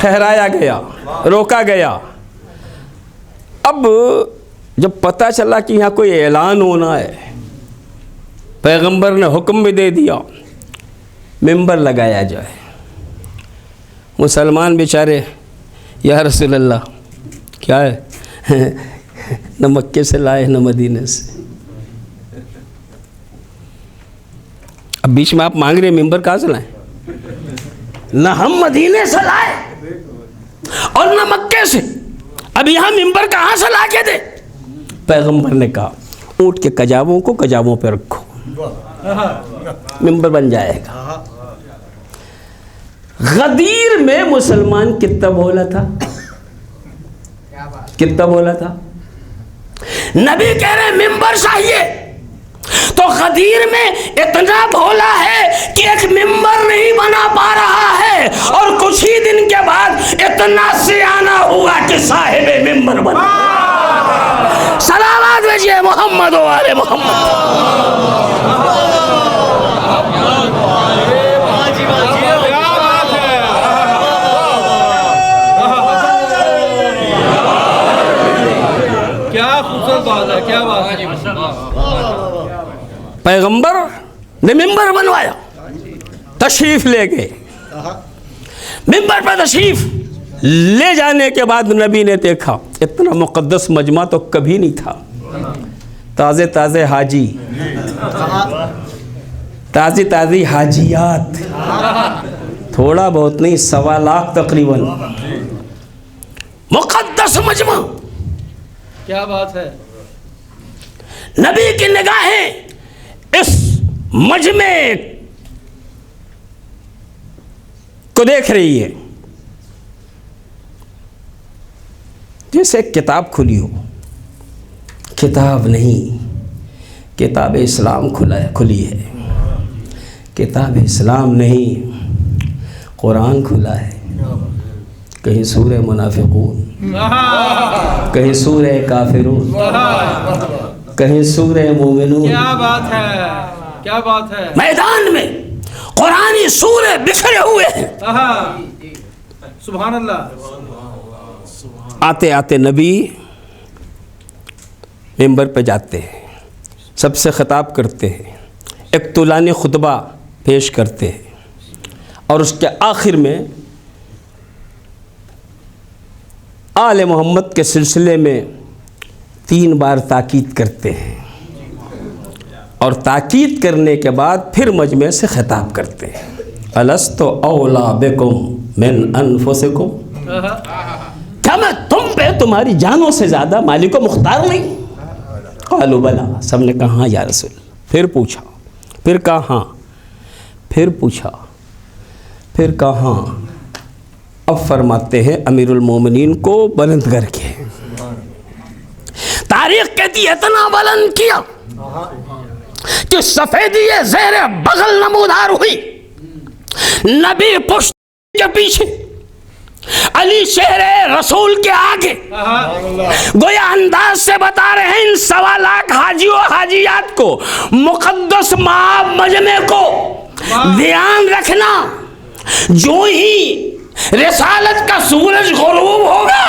ٹھہرایا گیا، روکا گیا۔ اب جب پتہ چلا کہ یہاں کوئی اعلان ہونا ہے، پیغمبر نے حکم بھی دے دیا ممبر لگایا جائے۔ مسلمان بیچارے یا رسول اللہ کیا ہے، نہ مکے سے لائے نہ مدینے سے، اب بیچ میں آپ مانگ رہے ہیں ممبر کہاں سے لائیں؟ نہ ہم مدینے سے لائے اور نہ مکے سے، اب یہاں ممبر کہاں سے لا کے دے؟ پیغمبر نے کہا اونٹ کے کجاووں کو کجاووں پہ رکھو، ممبر بن جائے گا۔ غدیر میں مسلمان کتنا بولا تھا، کتنا بولا تھا؟ نبی کہہ رہے ممبر چاہیے، تو غدیر میں اتنا بھولا ہے کہ ایک ممبر نہیں بنا پا رہا ہے، اور کچھ ہی دن کے بعد اتنا سیانہ ہوا کہ صاحب ممبر بنا۔ صلوات بھیجئے محمد و آل محمد۔ کیا خوبصورت بات ہے، کیا بات ہے۔ پیغمبر نے ممبر بنوایا، تشریف لے گئے، ممبر پر تشریف لے جانے کے بعد نبی نے دیکھا اتنا مقدس مجمع تو کبھی نہیں تھا، تازے تازے حاجی، تازی تازی حاجیات، تھوڑا بہت نہیں، 1.25 لاکھ تقریباً، مقدس مجمع۔ کیا بات ہے۔ نبی کی نگاہیں اس مجمع کو دیکھ رہی ہے جیسے کتاب کھلی ہو، کتاب نہیں، کتاب اسلام کھلی ہے، کتاب اسلام نہیں، قرآن کھلا ہے، کہیں سورہ منافقون، کہیں سورہ کافرون، کہیں سورہ مومنون۔ کیا بات ہے، کیا بات ہے۔ میدان میں قرآنی سورے بکھرے ہوئے ہیں۔ سبحان اللہ۔ آتے آتے نبی ممبر پہ جاتے ہیں، سب سے خطاب کرتے ہیں، ایک طولانی خطبہ پیش کرتے ہیں، اور اس کے آخر میں آل محمد کے سلسلے میں 3 بار تاکید کرتے ہیں، اور تاکید کرنے کے بعد پھر مجمع سے خطاب کرتے ہیں، الست اولا بکم من انفسکم، کیا میں تم پہ تمہاری جانوں سے زیادہ مالک و مختار نہیں؟ قالوا بلا، سب نے کہا ہاں یا رسول۔ پھر پوچھا، پھر کہا ہاں، پھر پوچھا، پھر کہا ہاں۔ اب فرماتے ہیں امیر المومنین کو بلند کر کے، تاریخ کہتی ہے اتنا بلند کیا کہ سفیدی زیر بغل نمودار ہوئی، نبی پشت کے پیچھے، علی شہر رسول کے آگے، گویا انداز سے بتا رہے ہیں ان 1.25 لاکھ حاجی و حاجیات کو، مقدس مجمع کو دھیان رکھنا، جو ہی رسالت کا سورج غروب ہوگا،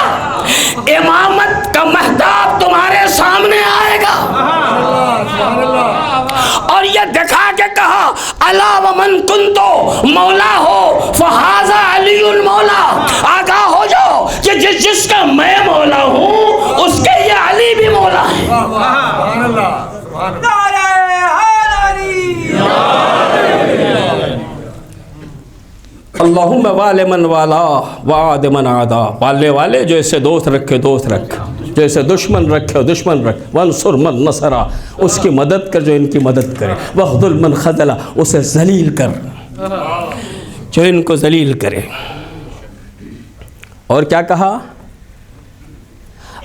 امامت کا مہتاب تمہارے سامنے آئے گا، اور یہ دکھا کے کہا الا ومن کنتو مولا ہو فہذا علی المولا، آگاہ ہو جاؤ کہ جس کا میں مولا ہوں اس کے یہ علی بھی مولا ہے۔ اللہم وال من والا وعاد من عادا، والے والے جیسے دوست رکھے دوست رکھ، جیسے دشمن رکھے دشمن رکھ، وانصر من نصرہ، اس کی مدد کر جو ان کی مدد کرے، واخذل من خذلہ، اسے ذلیل کر جو ان کو ذلیل کرے۔ اور کیا کہا؟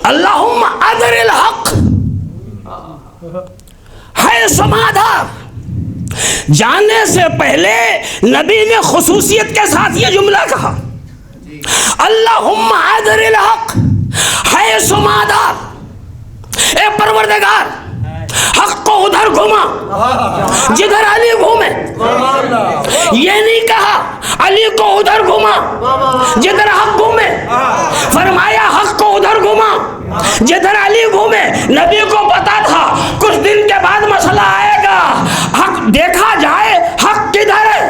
اللہم ادر الحق حیث ما دار۔ جانے سے پہلے نبی نے خصوصیت کے ساتھ یہ جملہ کہا، اللہم ادر الحق حیث ما دار، اے پروردگار حق کو ادھر گھما جدھر علی گھومے. یہ نہیں کہا علی کو ادھر گھما جدھر حق گھومے, فرمایا حق کو ادھر گھما جدھر علی گھومے. نبی کو پتا تھا کچھ دن کے بعد مسئلہ آئے گا, حق دیکھا جائے حق کدھر ہے,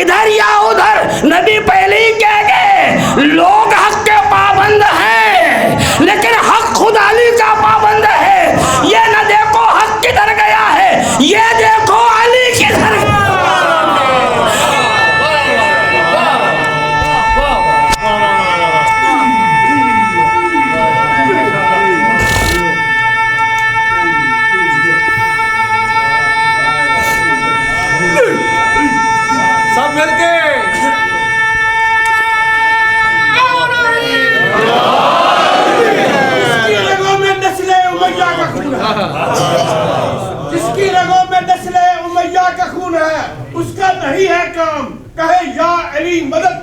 ادھر یا ادھر. نبی پہلے ہی کہہ گئے لوگ حق کے پابند ہیں لیکن حق خود علی کا پابند ہے. یہ نہ دیکھو حق کدھر گیا ہے, یہ دیکھو علی کدھر گیا. سب مل کے جس کی رگوں میں نسل امیہ کا خون ہے اس کا نہیں ہے کام کہے یا علی مدد.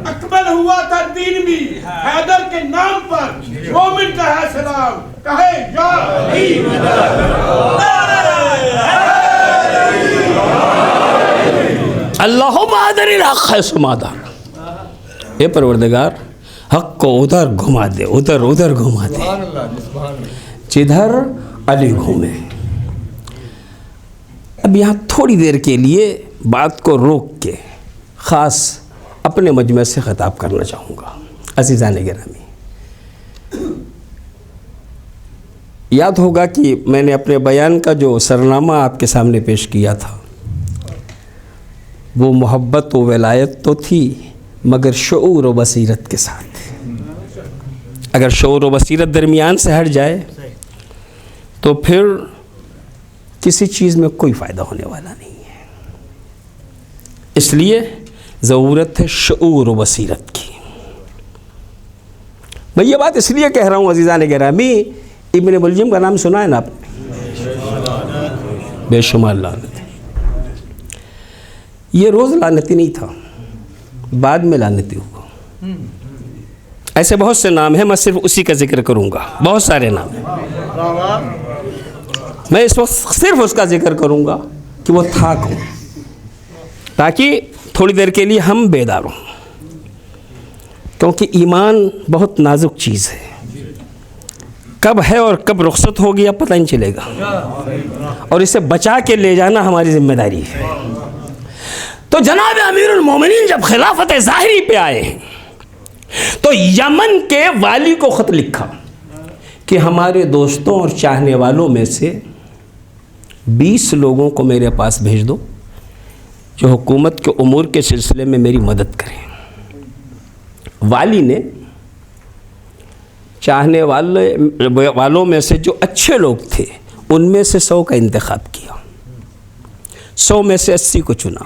اکمل ہوا تھا دین بھی حیدر کے نام پر, مومن کا ہے سلام کہے یا علی مدد. اللہم آدر الحق حیث ما دار. اے پروردگار حق کو ادھر گھما دے, ادھر ادھر گھما دے جدھر علی گھومے. اب یہاں تھوڑی دیر کے لیے بات کو روک کے خاص اپنے مجمع سے خطاب کرنا چاہوں گا. عزیزان گرامی, یاد ہوگا کہ میں نے اپنے بیان کا جو سرنامہ آپ کے سامنے پیش کیا تھا وہ محبت و ولایت تو تھی مگر شعور و بصیرت کے ساتھ. اگر شعور و بصیرت درمیان سے ہٹ جائے تو پھر کسی چیز میں کوئی فائدہ ہونے والا نہیں ہے. اس لیے ضرورت ہے شعور و بصیرت کی. میں یہ بات اس لیے کہہ رہا ہوں عزیزان گرامی, ابن ملجم کا نام سنا ہے نا آپ نے؟ بے شمار لعنت. یہ روز لعنتی نہیں تھا, بعد میں لعنتی ہوا. ایسے بہت سے نام ہیں, میں صرف اسی کا ذکر کروں گا. بہت سارے نام ہیں, میں اس وقت صرف اس کا ذکر کروں گا کہ وہ تھا کون, تاکہ تھوڑی دیر کے لیے ہم بیدار ہوں. کیونکہ ایمان بہت نازک چیز ہے, کب ہے اور کب رخصت ہو گیا پتہ نہیں چلے گا, اور اسے بچا کے لے جانا ہماری ذمہ داری ہے. تو جناب امیر المومنین جب خلافت ظاہری پہ آئے تو یمن کے والی کو خط لکھا کہ ہمارے دوستوں اور چاہنے والوں میں سے 20 لوگوں کو میرے پاس بھیج دو جو حکومت کے امور کے سلسلے میں میری مدد کریں. والی نے چاہنے والوں میں سے جو اچھے لوگ تھے ان میں سے 100 کا انتخاب کیا. 100 میں سے 80 کو چنا,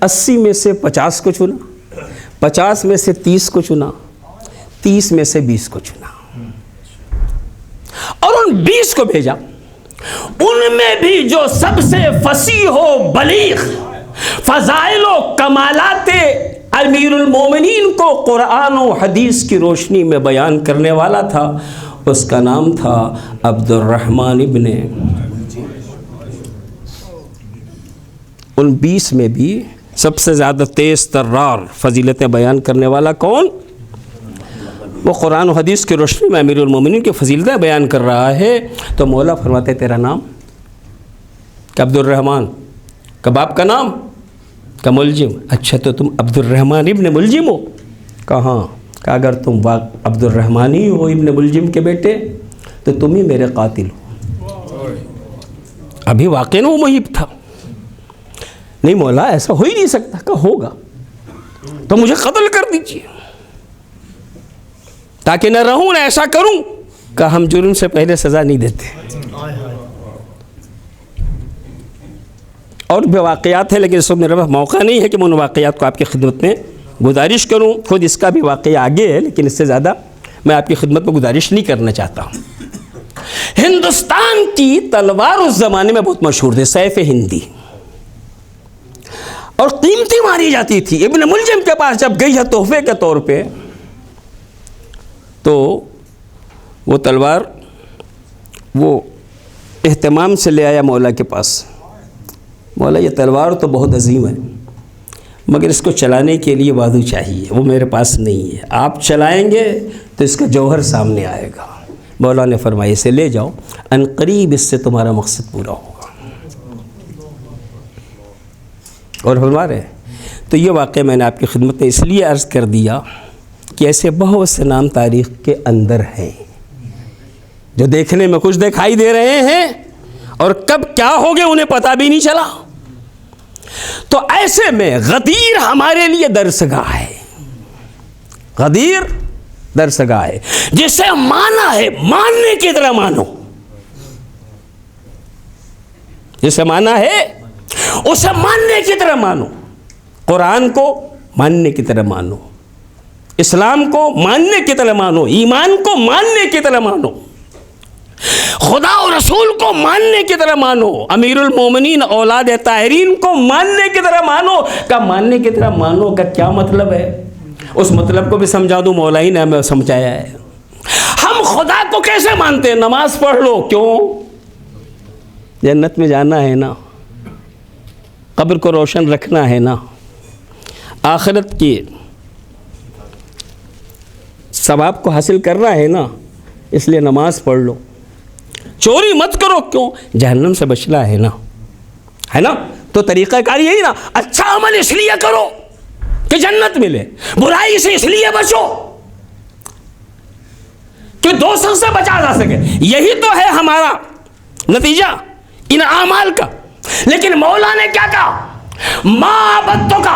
80 میں سے 50 کو چنا, 50 میں سے 30 کو چنا, 30 میں سے 20 کو چنا, اور ان 20 کو بھیجا. ان میں بھی جو سب سے فصیح و بلیغ فضائل و کمالات امیر المومنین کو قرآن و حدیث کی روشنی میں بیان کرنے والا تھا, اس کا نام تھا عبد الرحمن ابن. ان 20 میں بھی سب سے زیادہ تیز ترار فضیلتیں بیان کرنے والا کون؟ وہ قرآن و حدیث کی روشنی میں امیر المومنین کی فضیلتیں بیان کر رہا ہے. تو مولا فرماتے تیرا نام کہ عبد الرحمن, کب آپ کا نام کا ملجم. اچھا تو تم عبد الرحمن ابن ملجم ہو؟ کہاں؟ کہ اگر تم عبد الرحمن ہی ہو ابن ملجم کے بیٹے تو تم ہی میرے قاتل ہو. ابھی واقعی وہ محیب تھا. نہیں مولا ایسا ہو ہی نہیں سکتا. کہ ہوگا تو مجھے قتل کر دیجیے تاکہ نہ رہوں نہ ایسا کروں. کہ ہم جرم سے پہلے سزا نہیں دیتے. اور بھی واقعات ہیں لیکن اس وقت میرے پاس موقع نہیں ہے کہ میں ان واقعات کو آپ کی خدمت میں گزارش کروں. خود اس کا بھی واقعہ آگے ہے لیکن اس سے زیادہ میں آپ کی خدمت میں گزارش نہیں کرنا چاہتا ہوں. ہندوستان کی تلوار اس زمانے میں بہت مشہور تھی, سیف ہندی, اور قیمتی ماری جاتی تھی. ابن ملجم کے پاس جب گئی ہے تحفے کے طور پہ تو وہ تلوار وہ اہتمام سے لے آیا مولا کے پاس. مولا یہ تلوار تو بہت عظیم ہے مگر اس کو چلانے کے لیے بازو چاہیے, وہ میرے پاس نہیں ہے, آپ چلائیں گے تو اس کا جوہر سامنے آئے گا. مولا نے فرمایا اسے لے جاؤ, ان قریب اس سے تمہارا مقصد پورا ہوگا. اور فرما رہے ہیں تو یہ واقعہ میں نے آپ کی خدمت میں اس لیے عرض کر دیا کہ ایسے بہت سے نام تاریخ کے اندر ہیں جو دیکھنے میں کچھ دکھائی دے رہے ہیں اور کب کیا ہو گئے انہیں پتہ بھی نہیں چلا. تو ایسے میں غدیر ہمارے لیے درسگاہ ہے, غدیر درسگاہ ہے جسے مانا ہے ماننے کی طرح مانو, جسے مانا ہے اسے ماننے کی طرح مانو. قرآن کو ماننے کی طرح مانو, اسلام کو ماننے کی طرح مانو, ایمان کو ماننے کی طرح مانو, خدا اور رسول کو ماننے کی طرح مانو, امیر المومنین اولاد طاہرین کو ماننے کی طرح مانو. کا ماننے کی طرح مانو کا کیا مطلب ہے؟ اس مطلب کو بھی سمجھا دوں, مولا ہی نے ہمیں سمجھایا ہے. ہم خدا کو کیسے مانتے ہیں؟ نماز پڑھ لو. کیوں؟ جنت میں جانا ہے نا, قبر کو روشن رکھنا ہے نا, آخرت کی ثواب کو حاصل کرنا ہے نا, اس لیے نماز پڑھ لو. چوری مت کرو. کیوں؟ جہنم سے بچنا ہے نا, ہے نا. تو طریقہ کار یہی نا, اچھا عمل اس لیے کرو کہ جنت ملے, برائی سے اس لیے بچو کہ دوزخ سے بچا جا سکے. یہی تو ہے ہمارا نتیجہ ان اعمال کا. لیکن مولا نے کیا کہا؟ ما عبدتک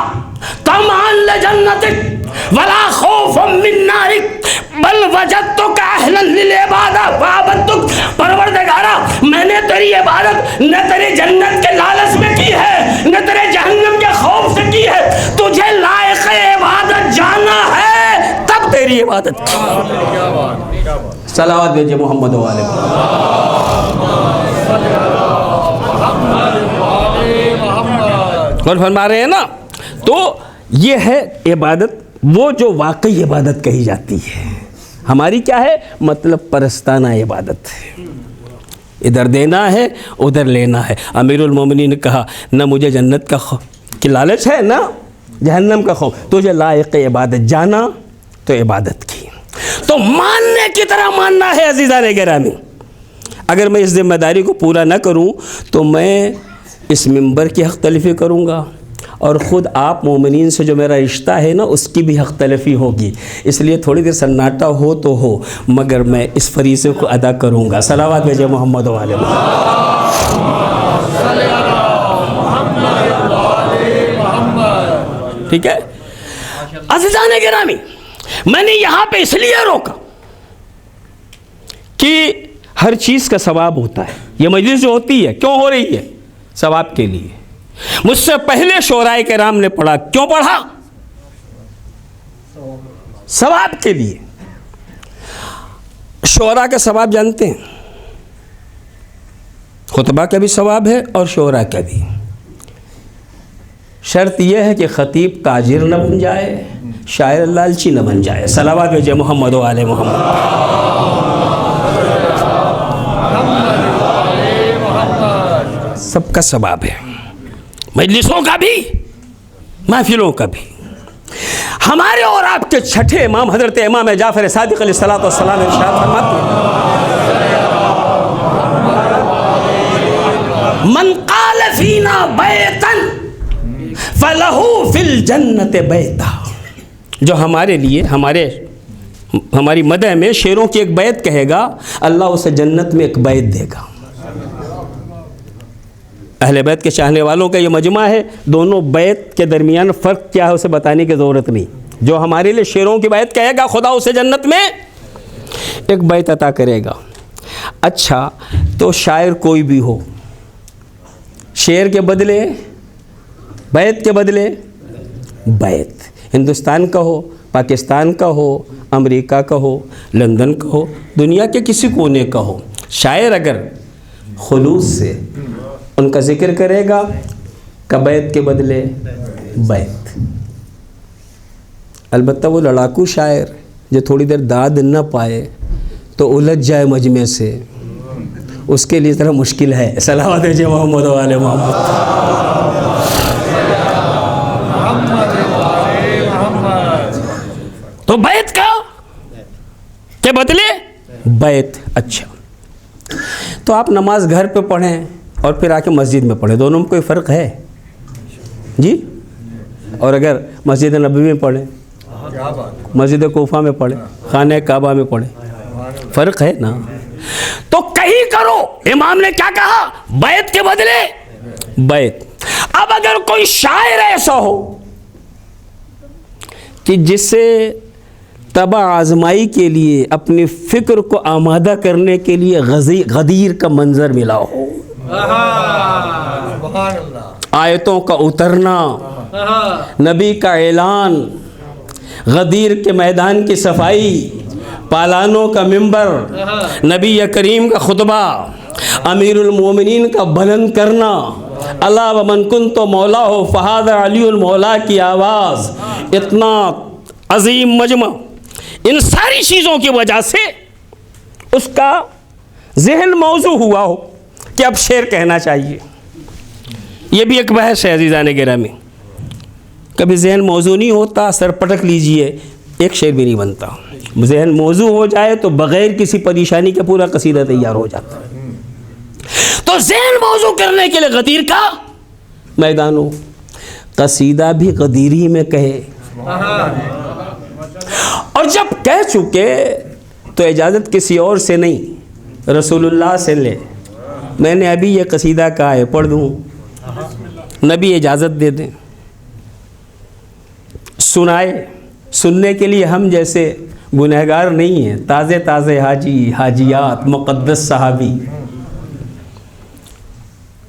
طمعا لجنتک ولا خوفا من نارک بل وجدتک اہلا للعبادہ فعبدتک. پروردگارا میں نے تیری عبادت نہ تیری جنت کے لالچ میں کی ہے نہ تیرے جہنم کے خوف سے کی ہے, تجھے لائق عبادت جانا ہے تب تیری عبادت کی. صلوات بھیجے محمد و آل اور فرما رہے ہیں نا. تو یہ ہے عبادت, وہ جو واقعی عبادت کہی جاتی ہے. ہماری کیا ہے؟ مطلب پرستانہ عبادت ہے, ادھر دینا ہے ادھر لینا ہے. امیر المومنین نے کہا نہ مجھے جنت کا کی لالچ ہے نہ جہنم کا خوف, تجھے لائق عبادت جانا تو عبادت کی. تو ماننے کی طرح ماننا ہے عزیزان گرامی. اگر میں اس ذمہ داری کو پورا نہ کروں تو میں اس منبر کی حق تلفی کروں گا, اور خود آپ مومنین سے جو میرا رشتہ ہے نا اس کی بھی حق تلفی ہوگی. اس لیے تھوڑی دیر سناٹا ہو تو ہو مگر میں اس فریضے کو ادا کروں گا. صلوات بھیجے محمد و آل محمد. ٹھیک ہے عزیزان گرامی, میں نے یہاں پہ اس لیے روکا کہ ہر چیز کا ثواب ہوتا ہے. یہ مجلس جو ہوتی ہے کیوں ہو رہی ہے؟ ثواب کے لیے. مجھ سے پہلے شعراء کرام نے پڑھا, کیوں پڑھا؟ ثواب کے لیے. شعراء کا ثواب جانتے ہیں, خطبہ کا بھی ثواب ہے اور شعراء کا بھی. شرط یہ ہے کہ خطیب تاجر نہ بن جائے, شاعر لالچی نہ بن جائے. صلوات بھیجے محمد و آل محمد. سب کا ثواب ہے, مجلسوں کا بھی محفلوں کا بھی. ہمارے اور آپ کے چھٹے امام حضرت امام جعفر صادق علیہ الصلوۃ والسلام ارشاد فرماتے ہیں من قال فینا بیتا فلہ فی الجنت بیتا. جو ہمارے لیے ہماری مدح میں شعروں کی ایک بیت کہے گا, اللہ اسے جنت میں ایک بیت دے گا. اہل بیت کے چاہنے والوں کا یہ مجمع ہے, دونوں بیت کے درمیان فرق کیا ہے اسے بتانے کی ضرورت نہیں. جو ہمارے لیے شعروں کی بیت کہے گا خدا اسے جنت میں ایک بیت عطا کرے گا. اچھا تو شاعر کوئی بھی ہو, شعر کے بدلے بیت کے بدلے بیت, ہندوستان کا ہو, پاکستان کا ہو, امریکہ کا ہو, لندن کا ہو, دنیا کے کسی کونے کا ہو, شاعر اگر خلوص سے ان کا ذکر کرے گا کہ بیت کے بدلے بیت. البتہ وہ لڑاکو شاعر جو تھوڑی دیر داد نہ پائے تو الجھ جائے مجمع سے, اس کے لیے ذرا مشکل ہے. صلوات جی محمد و آل محمد. تو بیت کا کے بدلے بیت. اچھا تو آپ نماز گھر پہ پڑھیں اور پھر آ کے مسجد میں پڑھیں, دونوں میں کوئی فرق ہے جی؟ اور اگر مسجد نبوی میں پڑھیں, مسجد کوفہ میں پڑھیں, خانہ کعبہ میں پڑھیں, فرق ہے نا. تو کہیں کرو, امام نے کیا کہا؟ بیت کے بدلے بیت. اب اگر کوئی شاعر ایسا ہو کہ جس سے تبع آزمائی کے لیے اپنی فکر کو آمادہ کرنے کے لیے غدیر کا منظر ملا ہو, آیتوں کا اترنا, نبی کا اعلان, غدیر کے میدان کی صفائی, پالانوں کا منبر, نبی کریم کا خطبہ, امیر المومنین کا بلند کرنا, اللہ ومن کنت مولا ہو فہذا علی المولا کی آواز, اتنا عظیم مجمع, ان ساری چیزوں کی وجہ سے اس کا ذہن موضوع ہوا ہو کہ اب شعر کہنا چاہیے. یہ بھی ایک بحث ہے عزیزان گرامی. کبھی ذہن موضوع نہیں ہوتا, سر پٹک لیجئے, ایک شعر بھی نہیں بنتا. ذہن موضوع ہو جائے تو بغیر کسی پریشانی کے پورا قصیدہ تیار ہو جاتا ہے. تو ذہن موضوع کرنے کے لیے غدیر کا میدان ہو, قصیدہ بھی غدیری میں کہے, اور جب کہہ چکے تو اجازت کسی اور سے نہیں, رسول اللہ سے لے. میں نے ابھی یہ قصیدہ کہا ہے, پڑھ دوں, نبی اجازت دے دیں, سنائے. سننے کے لیے ہم جیسے گنہگار نہیں ہیں, تازے تازے حاجی, حاجیات, مقدس صحابی.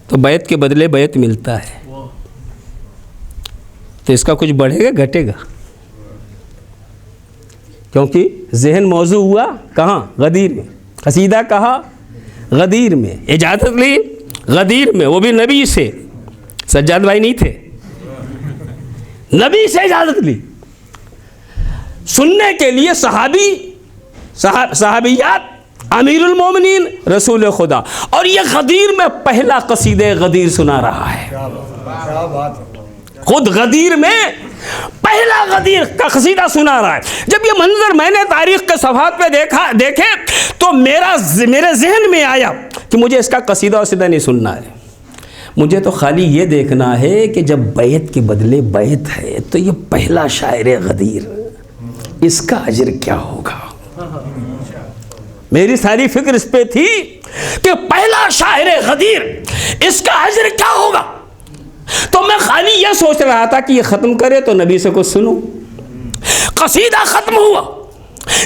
تو بیت کے بدلے بیت ملتا ہے, تو اس کا کچھ بڑھے گا گھٹے گا؟ کیونکہ ذہن موضوع ہوا کہاں؟ غدیر میں. قصیدہ کہا غدیر میں, اجازت لی غدیر میں, وہ بھی نبی سے. سجاد بھائی نہیں تھے, نبی سے اجازت لی. سننے کے لیے صحابی, صحابیات, امیر المومنین, رسول خدا. اور یہ غدیر میں پہلا قصیدہ غدیر سنا رہا ہے. خود غدیر میں پہلا غدیر کا قصیدہ سنا رہا ہے. جب یہ منظر میں نے تاریخ کے صفحات پہ دیکھے تو میرے ذہن میں آیا کہ مجھے اس کا قصیدہ اور سیدھا نہیں سننا ہے. مجھے تو خالی یہ دیکھنا ہے کہ جب بیت کے بدلے بیت ہے تو یہ پہلا شاعر غدیر, اس کا اجر کیا ہوگا. میری ساری فکر اس پہ تھی کہ پہلا شاعر غدیر, اس کا اجر کیا ہوگا. تو میں خالی یہ سوچ رہا تھا کہ یہ ختم کرے تو نبی سے کچھ سنوں. قصیدہ ختم ہوا,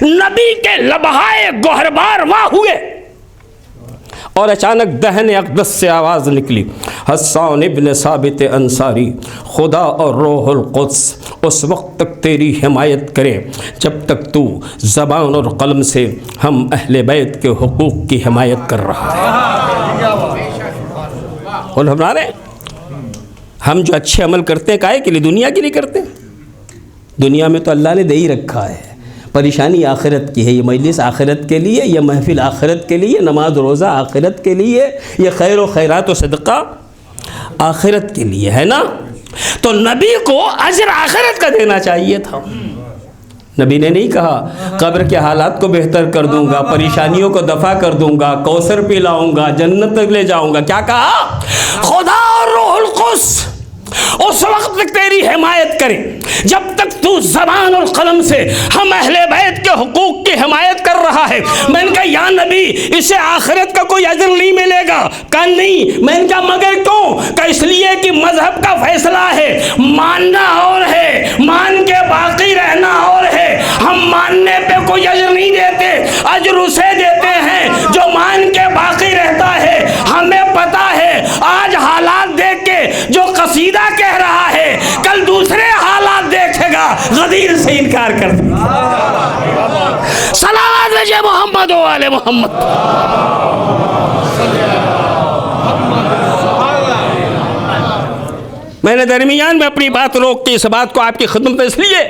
نبی کے لبہائے گوہربار واہ ہوئے, اور اچانک دہن اقدس سے آواز نکلی, حسان ابن ثابت انصاری, خدا اور روح القدس اس وقت تک تیری حمایت کرے جب تک تو زبان اور قلم سے ہم اہل بیت کے حقوق کی حمایت کر رہا ہے. اور ہمارے ہم جو اچھے عمل کرتے ہیں کائے کے لیے؟ دنیا کے لیے کرتے ہیں. دنیا میں تو اللہ نے دے ہی رکھا ہے, پریشانی آخرت کی ہے. یہ مجلس آخرت کے لیے, یہ محفل آخرت کے لیے, نماز روزہ آخرت کے لیے, یہ خیر و خیرات و صدقہ آخرت کے لیے ہے نا. تو نبی کو اجر آخرت کا دینا چاہیے تھا. نبی نے نہیں کہا قبر کے حالات کو بہتر کر دوں گا, پریشانیوں کو دفع کر دوں گا, کوثر پلاؤں گا, جنت تک لے جاؤں گا. کیا کہا؟ خدا اور روح القدس اس وقت تک تیری حمایت کریں جب تک تو زبان اور قلم سے ہم اہل بیت کے حقوق کی حمایت کر رہا ہے. میں نے کہا یا نبی, اسے آخرت کا کوئی اجر نہیں ملے گا. کہا نہیں. میں نے کہا مگر کیوں؟ کہ اس لیے کہ مذہب کا فیصلہ ہے, ماننا اور ہے, مان کے باقی رہنا اور ہے. ہم ماننے پہ کوئی اجر نہیں دیتے, اجر اسے دیتے ہیں جو مان کے باقی رہتا ہے. ہمیں پتا ہے آج حالات دیکھ کے جو قصیدہ کہہ رہا ہے کل دوسرے حالات دیکھے گا, غدیر سے انکار کر دے. صلوات بھیجے محمد و آل محمد. میں نے درمیان میں اپنی بات روک کے اس بات کو آپ کی خدمت اس لیے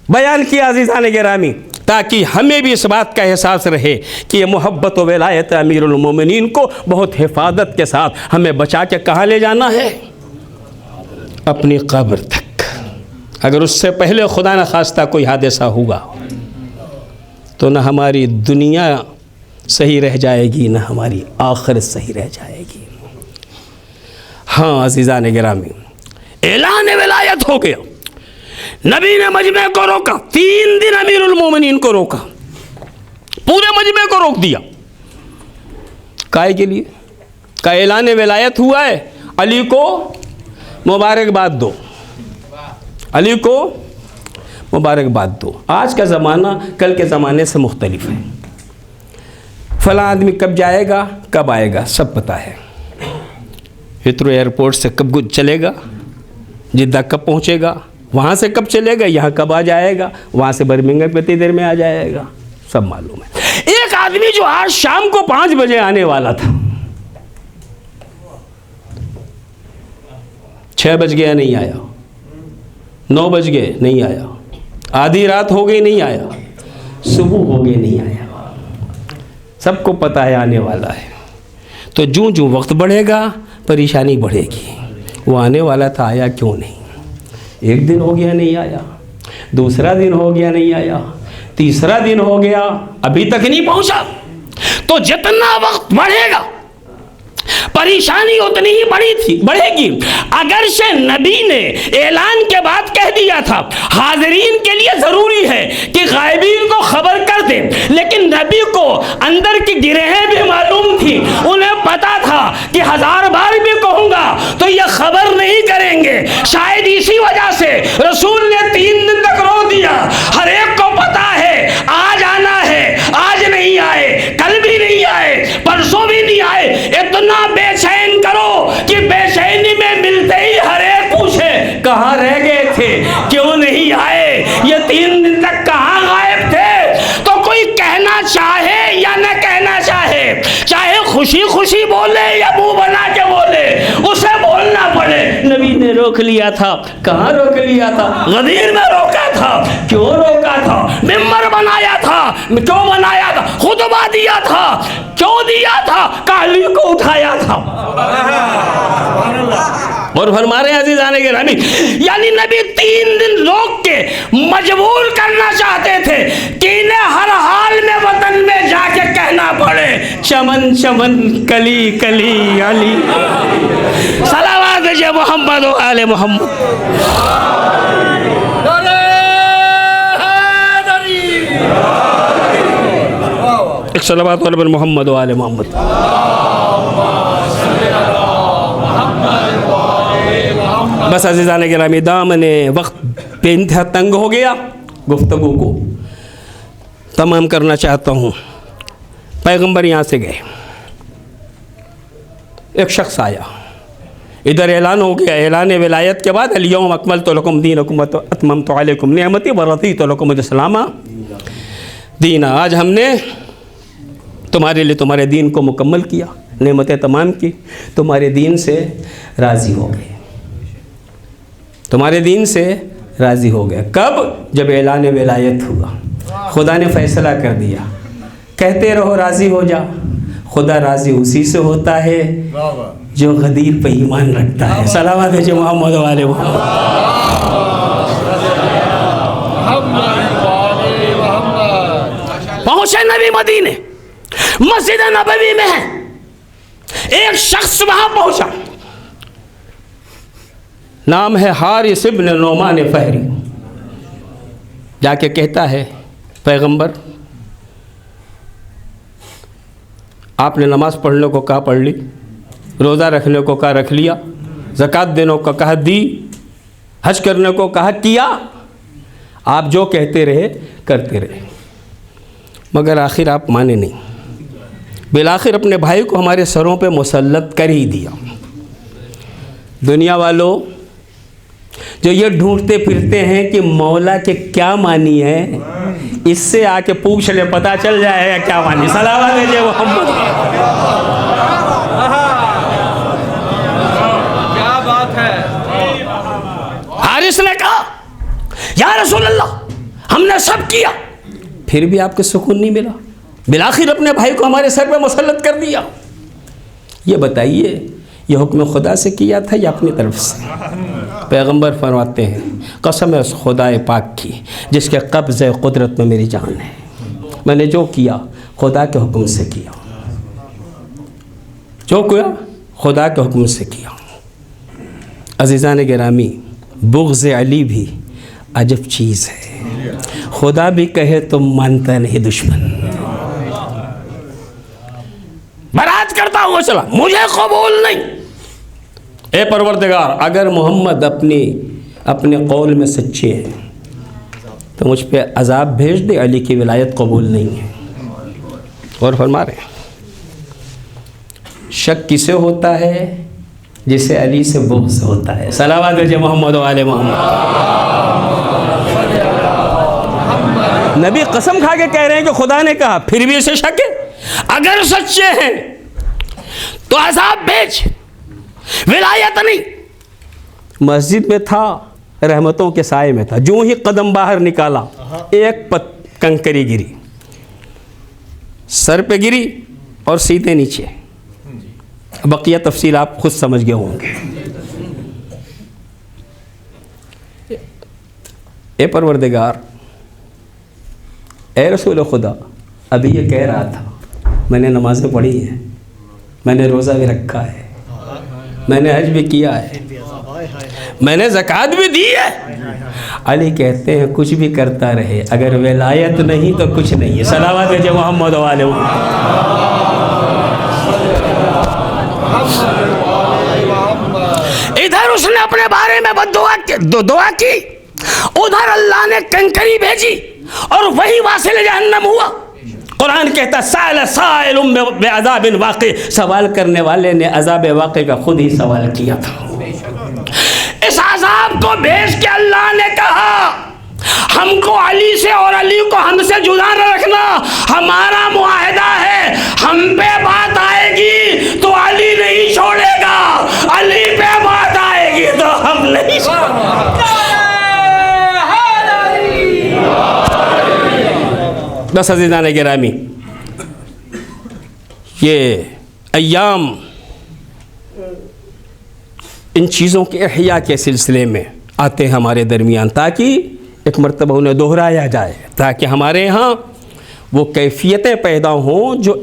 بیان کیا عزیزان گرامی تاکہ ہمیں بھی اس بات کا احساس رہے کہ یہ محبت و ولایت امیر المومنین کو بہت حفاظت کے ساتھ ہمیں بچا کے کہاں لے جانا ہے؟ اپنی قبر تک۔ اگر اس سے پہلے خدا نہ خواستہ کوئی حادثہ ہوا تو نہ ہماری دنیا صحیح رہ جائے گی، نہ ہماری آخرت صحیح رہ جائے گی۔ ہاں عزیزان گرامی، اعلان ولایت ہو گیا، نبی نے مجمع کو روکا، 3 دن امیر المومنین کو روکا، پورے مجمع کو روک دیا۔ کائے کے لیے؟ کا اعلان ولایت ہوا ہے، علی کو مبارکباد دو، علی کو مبارکباد دو۔ آج کا زمانہ کل کے زمانے سے مختلف ہے، فلاں آدمی کب جائے گا کب آئے گا سب پتہ ہے، ہترو ایئرپورٹ سے کب چلے گا، جدہ کب پہنچے گا، وہاں سے کب چلے گا، یہاں کب آ جائے گا، وہاں سے برمنگھم کتنی دیر میں آ جائے گا، سب معلوم ہے۔ ایک آدمی جو آج شام کو 5 بجے آنے والا تھا، 6 بج گیا نہیں آیا، 9 بج گئے نہیں آیا، آدھی رات ہو گئی نہیں آیا، صبح ہو گئی نہیں آیا، سب کو پتہ ہے آنے والا ہے۔ تو جوں جوں وقت بڑھے گا پریشانی بڑھے گی، وہ آنے والا تھا آیا کیوں نہیں؟ 1 دن ہو گیا نہیں آیا، دوسرا دن ہو گیا نہیں آیا، تیسرا دن ہو گیا ابھی تک نہیں پہنچا۔ تو جتنا وقت بڑھے گا پریشانی اتنی ہی بڑھے گی۔ اگرچہ نبی نے اعلان کے بعد کہہ دیا تھا حاضرین کے لیے ضروری ہے کہ غائبین کو خبر کر دیں، لیکن نبی کو اندر کی گرہیں بھی معلوم تھی، انہیں پتا تھا کہ 1000 بار بھی کہوں گا تو یہ خبر نہیں کریں گے۔ شاید اسی وجہ سے رسول نے 3 دن تک رو دیا۔ ہر ایک کو پتا ہے آج آنا ہے، آج نہیں آئے، کل بھی نہیں آئے، پرسوں بھی نہیں آئے، اتنا بے چین کرو کہ بے چینی میں ملتے ہی ہر ایک پوچھے کہاں رہ گئے تھے، کیوں نہیں آئے، یہ 3 دن تک کہاں غائب تھے۔ تو کوئی کہنا چاہے یا نہ کہنا چاہے، چاہے خوشی خوشی بولے یا منہ بنا کے بولے، اسے بولنا پڑے۔ نبی نے روک لیا تھا، کہاں روک لیا تھا؟ غدیر میں روکا تھا، کیوں روکا تھا؟ ممبر بنایا تھا، کیوں بنایا تھا؟ خطبہ دیا تھا، کیوں دیا تھا؟ کالی کو اٹھایا تھا۔ اور فرما رہے ہیں عزیزان گرامی، یعنی نبی 3 دن روک کے مجبور کرنا چاہتے تھے کہ انہیں ہر حال میں وطن میں جا کے کہنا پڑے چمن چمن کلی کلی علی، صلوات جے محمد و آل محمد۔ ایک صلوات علی محمد و آل محمد۔ بس عزیزان گرامی، دامن وقت بے انتہا تنگ ہو گیا، گفتگو کو تمام کرنا چاہتا ہوں۔ پیغمبر یہاں سے گئے، ایک شخص آیا، ادھر اعلان ہو گیا، اعلان ولایت کے بعد الیوم اکملت لکم دینکم واتممت علیکم نعمتی ورضیت لکم الاسلام دینا۔ آج ہم نے تمہارے لیے تمہارے دین کو مکمل کیا، نعمتیں تمام کی، تمہارے دین سے راضی ہو گئے، تمہارے دین سے راضی ہو گئے۔ کب؟ جب اعلان ولایت ہوا، خدا نے فیصلہ کر دیا، کہتے رہو راضی ہو جا، خدا راضی اسی سے ہوتا ہے جو غدیر پہ ایمان رکھتا ہے۔ صلوات ہے محمد و آل محمد۔ پہنچے نبی مدینے، مسجد نبوی میں ہے، ایک شخص وہاں پہنچا، نام ہے حارث ابن نعمان فہری۔ جا کے کہتا ہے پیغمبر آپ نے نماز پڑھنے کو کہا پڑھ لی، روزہ رکھنے کو کہا رکھ لیا، زکوٰۃ دینے کو کہا دی، حج کرنے کو کہا کیا، آپ جو کہتے رہے کرتے رہے، مگر آخر آپ مانے نہیں، بالآخر اپنے بھائی کو ہمارے سروں پہ مسلط کر ہی دیا۔ دنیا والوں جو یہ ڈھونڈتے پھرتے ہیں کہ مولا کے کیا معنی ہے، اس سے آ کے پوچھ لے، پتہ چل جائے گا کیا معنی۔ صلوات ہے محمد۔ کیا بات ہے۔ حارث نے کہا یا رسول اللہ ہم نے سب کیا، پھر بھی آپ کو سکون نہیں ملا، بالآخر اپنے بھائی کو ہمارے سر پہ مسلط کر دیا۔ یہ بتائیے یہ حکم خدا سے کیا تھا یا اپنی طرف سے؟ پیغمبر فرماتے ہیں قسم ہے اس خدائے پاک کی جس کے قبض قدرت میں میری جان ہے، میں نے جو کیا خدا کے حکم سے کیا، جو کیا خدا کے حکم سے کیا۔ عزیزان گرامی، بغض علی بھی عجب چیز ہے، خدا بھی کہے تو مانتا نہیں دشمن۔ برات کرتا ہوا چلا، مجھے قبول نہیں۔ اے پروردگار اگر محمد اپنے قول میں سچے ہیں تو مجھ پہ عذاب بھیج دے، علی کی ولایت قبول نہیں ہے۔ اور فرما رہے ہیں شک کسے ہوتا ہے؟ جسے علی سے بغض ہوتا ہے۔ صلوات بھیجے محمد و آل محمد۔ نبی قسم کھا کے کہہ رہے ہیں کہ خدا نے کہا، پھر بھی اسے شک ہے؟ اگر سچے ہیں تو عذاب بھیج، ولایت نہیں۔ مسجد میں تھا، رحمتوں کے سائے میں تھا، جو ہی قدم باہر نکالا ایک کنکری گری، سر پہ گری اور سیدھے نیچے۔ بقیہ تفصیل آپ خود سمجھ گئے ہوں گے۔ اے پروردگار، اے رسول خدا، ابھی یہ کہہ رہا تھا میں نے نمازیں پڑھی ہیں، میں نے روزہ بھی رکھا ہے، میں نے حج بھی کیا ہے، میں نے زکوٰۃ بھی دی ہے۔ علی کہتے ہیں کچھ بھی کرتا رہے، اگر ولایت نہیں تو کچھ نہیں ہے۔ صلوات بھیجے محمد و آل محمد۔ ادھر اس نے اپنے بارے میں دعا کی، ادھر اللہ نے کنکری بھیجی اور وہی واصل جہنم ہوا۔ قرآن کہتا سائل سائل بعذاب واقع، سوال کرنے والے نے عذاب واقع کا خود ہی سوال کیا تھا۔ اس عذاب کو بھیج کے اللہ نے کہا ہم کو علی سے اور علی کو ہم سے جدا نہ رکھنا، ہمارا معاہدہ ہے ہم پہ بات آئے گی تو علی نہیں چھوڑے گا، علی پہ بات آئے گی تو ہم نہیں چھوڑیں گے۔ بس عزیزان گرامی، یہ ایام ان چیزوں کے احیاء کے سلسلے میں آتے ہیں ہمارے درمیان تاکہ ایک مرتبہ انہیں دہرایا جائے، تاکہ ہمارے ہاں وہ کیفیتیں پیدا ہوں جو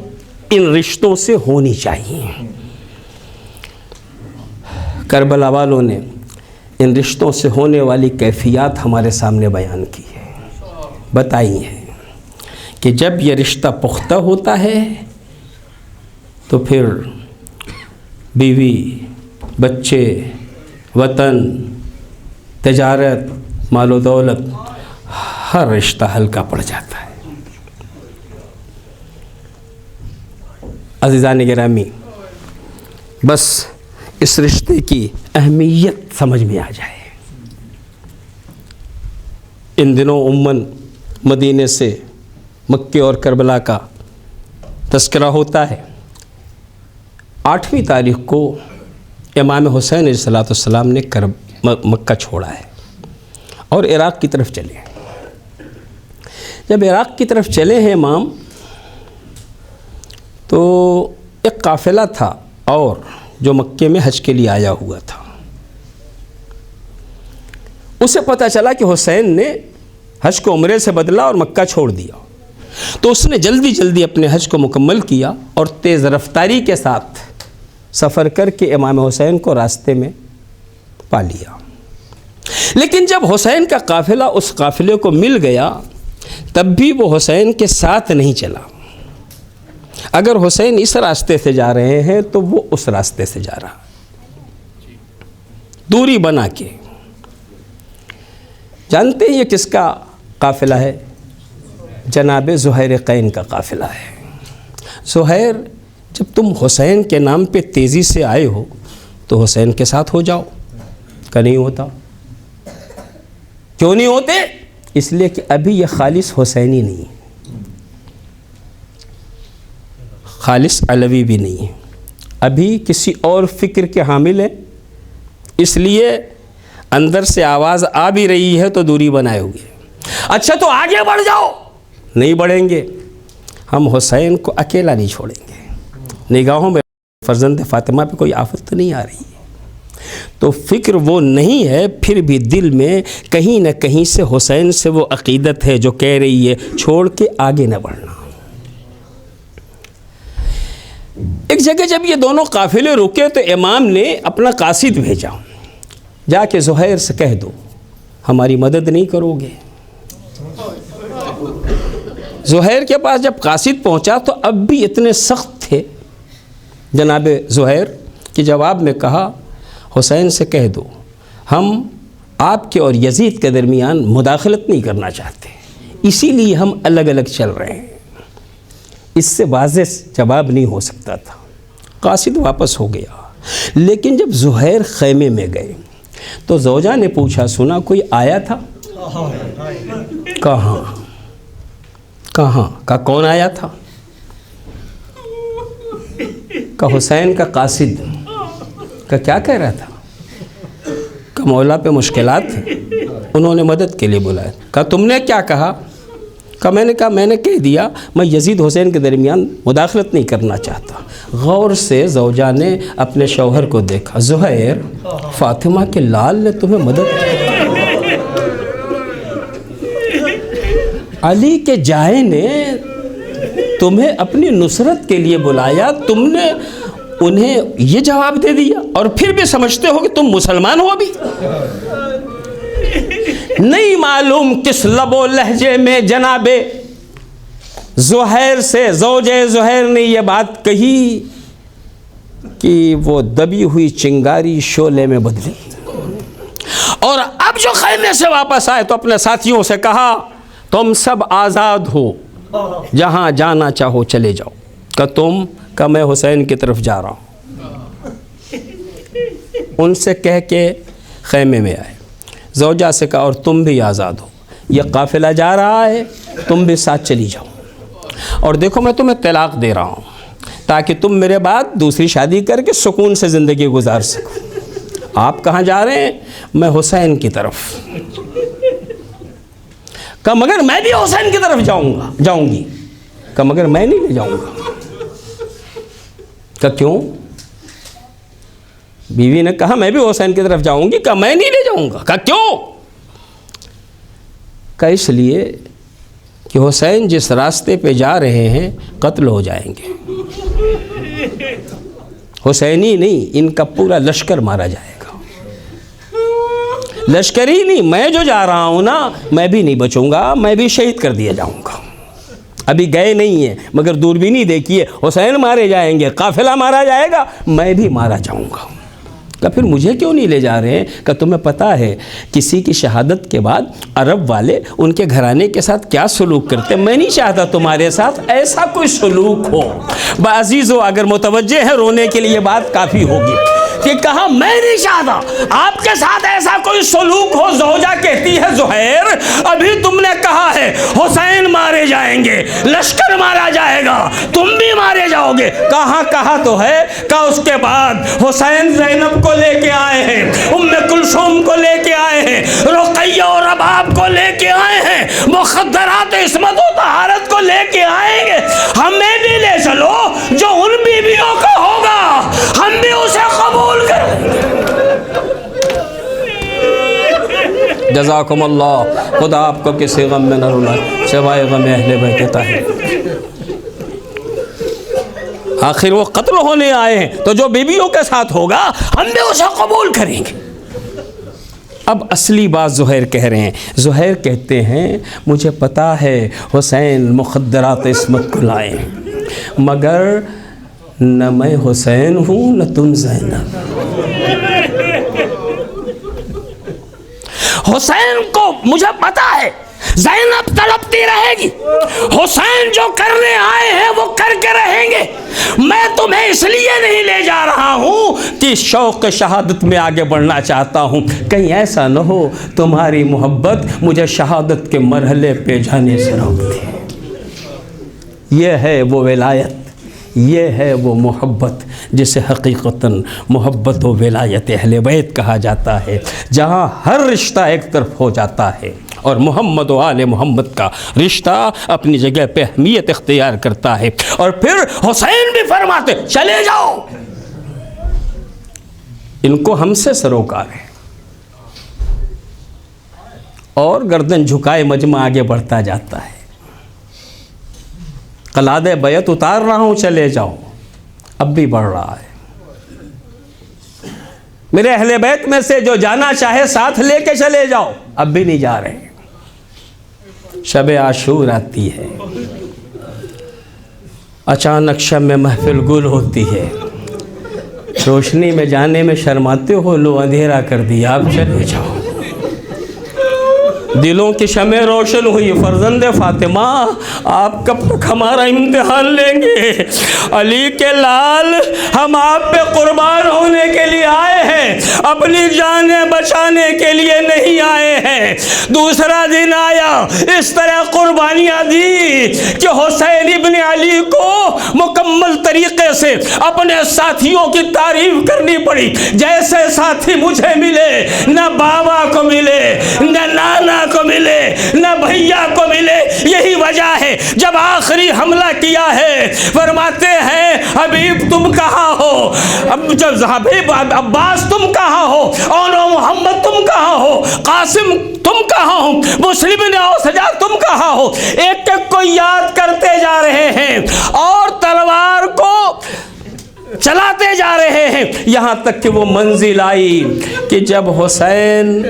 ان رشتوں سے ہونی چاہیے۔ کربلا والوں نے ان رشتوں سے ہونے والی کیفیات ہمارے سامنے بیان کی ہے، بتائی ہیں کہ جب یہ رشتہ پختہ ہوتا ہے تو پھر بیوی، بچے، وطن، تجارت، مال و دولت، ہر رشتہ ہلکا پڑ جاتا ہے۔ عزیزان گرامی، بس اس رشتے کی اہمیت سمجھ میں آ جائے۔ ان دنوں عموماً مدینے سے مکے اور کربلا کا تذکرہ ہوتا ہے۔ 8ویں تاریخ کو امام حسین علیہ السلام نے مکہ چھوڑا ہے اور عراق کی طرف چلے ہیں۔ جب عراق کی طرف چلے ہیں امام تو ایک قافلہ تھا اور جو مکے میں حج کے لیے آیا ہوا تھا، اسے پتہ چلا کہ حسین نے حج کو عمرے سے بدلا اور مکہ چھوڑ دیا، تو اس نے جلدی جلدی اپنے حج کو مکمل کیا اور تیز رفتاری کے ساتھ سفر کر کے امام حسین کو راستے میں پا لیا۔ لیکن جب حسین کا قافلہ اس قافلے کو مل گیا تب بھی وہ حسین کے ساتھ نہیں چلا۔ اگر حسین اس راستے سے جا رہے ہیں تو وہ اس راستے سے جا رہا، دوری بنا کے۔ جانتے ہیں یہ کس کا قافلہ ہے؟ جناب زہیر قین کا قافلہ ہے۔ زہیر، جب تم حسین کے نام پہ تیزی سے آئے ہو تو حسین کے ساتھ ہو جاؤ، کہ نہیں ہوتا؟ کیوں نہیں ہوتے؟ اس لیے کہ ابھی یہ خالص حسینی نہیں ہے، خالص علوی بھی نہیں ہے، ابھی کسی اور فکر کے حامل ہیں، اس لیے اندر سے آواز آ بھی رہی ہے تو دوری بنائے ہوئے۔ اچھا تو آگے بڑھ جاؤ، نہیں بڑھیں گے، ہم حسین کو اکیلا نہیں چھوڑیں گے، نگاہوں میں فرزند فاطمہ پہ کوئی آفت تو نہیں آ رہی ہے، تو فکر وہ نہیں ہے، پھر بھی دل میں کہیں نہ کہیں سے حسین سے وہ عقیدت ہے جو کہہ رہی ہے چھوڑ کے آگے نہ بڑھنا۔ ایک جگہ جب یہ دونوں قافلے رکے تو امام نے اپنا قاصد بھیجا، جا کے زہیر سے کہہ دو ہماری مدد نہیں کرو گے۔ زہیر کے پاس جب قاصد پہنچا تو اب بھی اتنے سخت تھے جناب زہیر کہ جواب میں کہا حسین سے کہہ دو ہم آپ کے اور یزید کے درمیان مداخلت نہیں کرنا چاہتے، اسی لیے ہم الگ الگ چل رہے ہیں۔ اس سے واضح جواب نہیں ہو سکتا تھا۔ قاصد واپس ہو گیا، لیکن جب زہیر خیمے میں گئے تو زوجہ نے پوچھا سنا کوئی آیا تھا؟ کہاں کہاں کون آیا تھا؟ کہ حسین کا قاصد کا کیا کہہ رہا تھا کہ مولا پہ مشکلات تھیں، انہوں نے مدد کے لیے بلایا۔ کہا تم نے کیا کہا؟ کہ میں نے کہہ دیا میں یزید حسین کے درمیان مداخلت نہیں کرنا چاہتا۔ غور سے زوجہ نے اپنے شوہر کو دیکھا، زہیر فاطمہ کے لال نے تمہیں مدد کی، علی کے جائے نے تمہیں اپنی نصرت کے لیے بلایا، تم نے انہیں یہ جواب دے دیا اور پھر بھی سمجھتے ہو کہ تم مسلمان ہو ابھی؟ نہیں معلوم کس لب و لہجے میں جناب زہیر سے زوجہ زہیر نے یہ بات کہی کہ وہ دبی ہوئی چنگاری شعلے میں بدلی، اور اب جو خیمے سے واپس آئے تو اپنے ساتھیوں سے کہا تم سب آزاد ہو، جہاں جانا چاہو چلے جاؤ۔ کہ میں حسین کی طرف جا رہا ہوں۔ ان سے کہہ کے خیمے میں آئے، زوجہ سے کہا اور تم بھی آزاد ہو، یہ قافلہ جا رہا ہے، تم بھی ساتھ چلی جاؤ، اور دیکھو میں تمہیں طلاق دے رہا ہوں تاکہ تم میرے بعد دوسری شادی کر کے سکون سے زندگی گزار سکو۔ آپ کہاں جا رہے ہیں؟ میں حسین کی طرف۔ کہ مگر میں بھی حسین کی طرف جاؤں گی۔ کہ مگر میں نہیں لے جاؤں گا۔ کہ کیوں؟ بیوی نے کہا میں بھی حسین کی طرف جاؤں گی۔ کہ میں نہیں لے جاؤں گا۔ کہ کیوں؟ کہ اس لیے کہ حسین جس راستے پہ جا رہے ہیں قتل ہو جائیں گے، حسینی نہیں ان کا پورا لشکر مارا جائے گا۔ لشکر ہی نہیں، میں جو جا رہا ہوں نا میں بھی نہیں بچوں گا، میں بھی شہید کر دیا جاؤں گا۔ ابھی گئے نہیں ہیں مگر دوربینی دیکھیے، حسین مارے جائیں گے، قافلہ مارا جائے گا، میں بھی مارا جاؤں گا۔ کہ پھر مجھے کیوں نہیں لے جا رہے ہیں؟ کہ تمہیں پتہ ہے کسی کی شہادت کے بعد عرب والے ان کے گھرانے کے ساتھ کیا سلوک کرتے، میں نہیں چاہتا تمہارے ساتھ ایسا کوئی سلوک ہو۔ عزیزو اگر متوجہ ہے رونے کے لیے بات کافی ہوگی کہ کہا میں نہیں چاہتا آپ کے ساتھ ایسا کوئی سلوک ہو۔ زوجہ کہتی ہے زہیر ابھی تم نے کہا ہے حسین مارے جائیں گے، لشکر مارا جائے گا، تم بھی مارے جاؤ گے۔ کہا تو ہے کہ اس کے بعد حسین زینب کو لے کے آئے ہیں، ام کلثوم کو لے کے آئے ہیں، رقیہ اور رباب کو لے کے آئے ہیں، مخدرات عصمت و طہارت کو لے کے آئیں گے۔ ہمیں بھی لے چلو، جو ان بیویوں کا ہوگا ہم بھی اسے قبول کریں گے۔ جزاکم اللہ، خدا آپ کو کسی غم میں نہ رلائے سوائے غم اہل بیت طاہرین۔ آخر وہ قتل ہونے آئے ہیں تو جو بیویوں کے ساتھ ہوگا ہم بھی اسے قبول کریں گے۔ اب اصلی بات زہیر کہہ رہے ہیں۔ زہیر کہتے ہیں مجھے پتا ہے حسین مخدرات عصمت کو لائے مگر نہ میں حسین ہوں نہ تم زینب۔ حسین کو مجھے پتا ہے زینب تڑپتی رہے گی، حسین جو کرنے آئے ہیں وہ کر کے رہیں گے، میں تمہیں اس لیے نہیں لے جا رہا ہوں کہ شوق شہادت میں آگے بڑھنا چاہتا ہوں، کہیں ایسا نہ ہو تمہاری محبت مجھے شہادت کے مرحلے پہ جانے سے روک دے۔ یہ ہے وہ ولایت، یہ ہے وہ محبت جسے حقیقتاً محبت و ولایت اہل بیت کہا جاتا ہے، جہاں ہر رشتہ ایک طرف ہو جاتا ہے اور محمد و آل محمد کا رشتہ اپنی جگہ پہ اہمیت اختیار کرتا ہے۔ اور پھر حسین بھی فرماتے چلے جاؤ، ان کو ہم سے سروکار ہے، اور گردن جھکائے مجمع آگے بڑھتا جاتا ہے۔ قلادِ بیعت اتار رہا ہوں، چلے جاؤ، اب بھی بڑھ رہا ہے۔ میرے اہل بیت میں سے جو جانا چاہے ساتھ لے کے چلے جاؤ، اب بھی نہیں جا رہے۔ شب عاشور آتی ہے، اچانک شب میں محفل گل ہوتی ہے، روشنی میں جانے میں شرماتے ہو، لو اندھیرا کر دیا، اب چلے جاؤ۔ دلوں کی شمع روشن ہوئی، فرزند فاطمہ آپ کب تک ہمارا امتحان لیں گے؟ علی کے لال ہم آپ پہ قربان ہونے کے لیے آئے ہیں، اپنی جانیں بچانے کے لیے نہیں آئے ہیں۔ دوسرا دن آیا، اس طرح قربانیاں دی کہ حسین ابن علی کو مکمل طریقے سے اپنے ساتھیوں کی تعریف کرنی پڑی۔ جیسے ساتھی مجھے ملے، نہ بابا کو ملے، نہ نانا کو ملے، نہ بھیا کو ملے۔ یہی وجہ ہے جب آخری حملہ کیا ہے فرماتے ہیں حبیب تم کہاں ہو، حبیب عباس تم کہاں ہو، اور محمد تم کہاں ہو، قاسم تم کہاں ہو، مسلم نے اوسجا تم کہاں ہو۔ ایک ایک کو یاد کرتے جا رہے ہیں اور تلوار کو چلاتے جا رہے ہیں، یہاں تک کہ وہ منزل آئی کہ جب حسین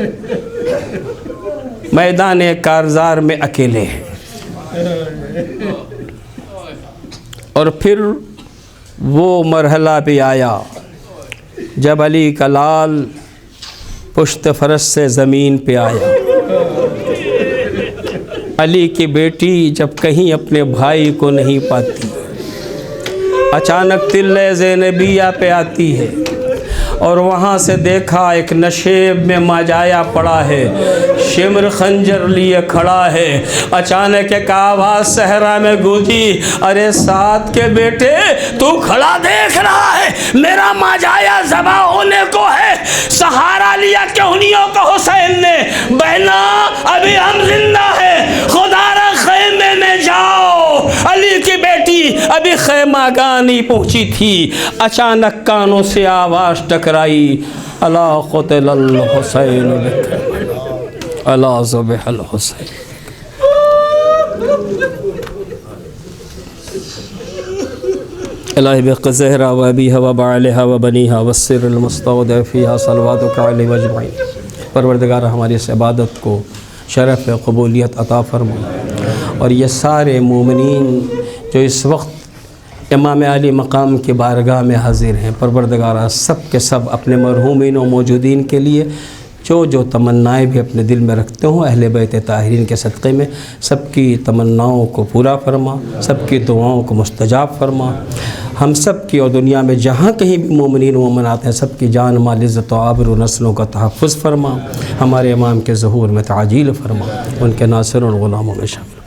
میدان کارزار میں اکیلے ہیں، اور پھر وہ مرحلہ بھی آیا جب علی کا لال پشت فرس سے زمین پہ آیا۔ علی کی بیٹی جب کہیں اپنے بھائی کو نہیں پاتی، اچانک تلِ زینبیہ پہ آتی ہے، اور وہاں سے دیکھا ایک نشیب میں ماجایا پڑا ہے، شمر خنجر لیے کھڑا ہے۔ اچانک ایک آواز صحرا میں گونجی، ارے ساتھ کے بیٹے تو کھڑا دیکھ رہا ہے، میرا ماجایا ذبح ہونے کو ہے، سہارا لیا کہنیوں کو حسین نے، بہنا ابھی ہم زندہ ہے، خدا را خیمے میں جاؤ۔ علی کی بیٹی ابھی خیمہ گاہ نہیں پہنچی تھی، اچانک کانوں سے آواز ٹکرائی، الا قتل الحسین بکربلا، الا ذبح الحسین۔ الہی بحق زہرہ و ابیہا و بعلہا و بنیہا والسر المستودع فیہا صلواتک علیہ اجمعین۔ پروردگار ہماری اس عبادت کو شرف قبولیت عطا فرما، اور یہ سارے مومنین جو اس وقت امام علی مقام کی بارگاہ میں حاضر ہیں، پروردگارہ سب کے سب اپنے مرحومین و موجودین کے لیے جو تمنائیں بھی اپنے دل میں رکھتے ہوں، اہل بیت طاہرین کے صدقے میں سب کی تمناؤں کو پورا فرما، سب کی دعاؤں کو مستجاب فرما، ہم سب کی اور دنیا میں جہاں کہیں بھی مومنین و مومنات ہیں سب کی جان مال عزت و آبر و نسلوں کا تحفظ فرما، ہمارے امام کے ظہور میں تعجیل فرما، ان کے ناصر و غلاموں میں شامل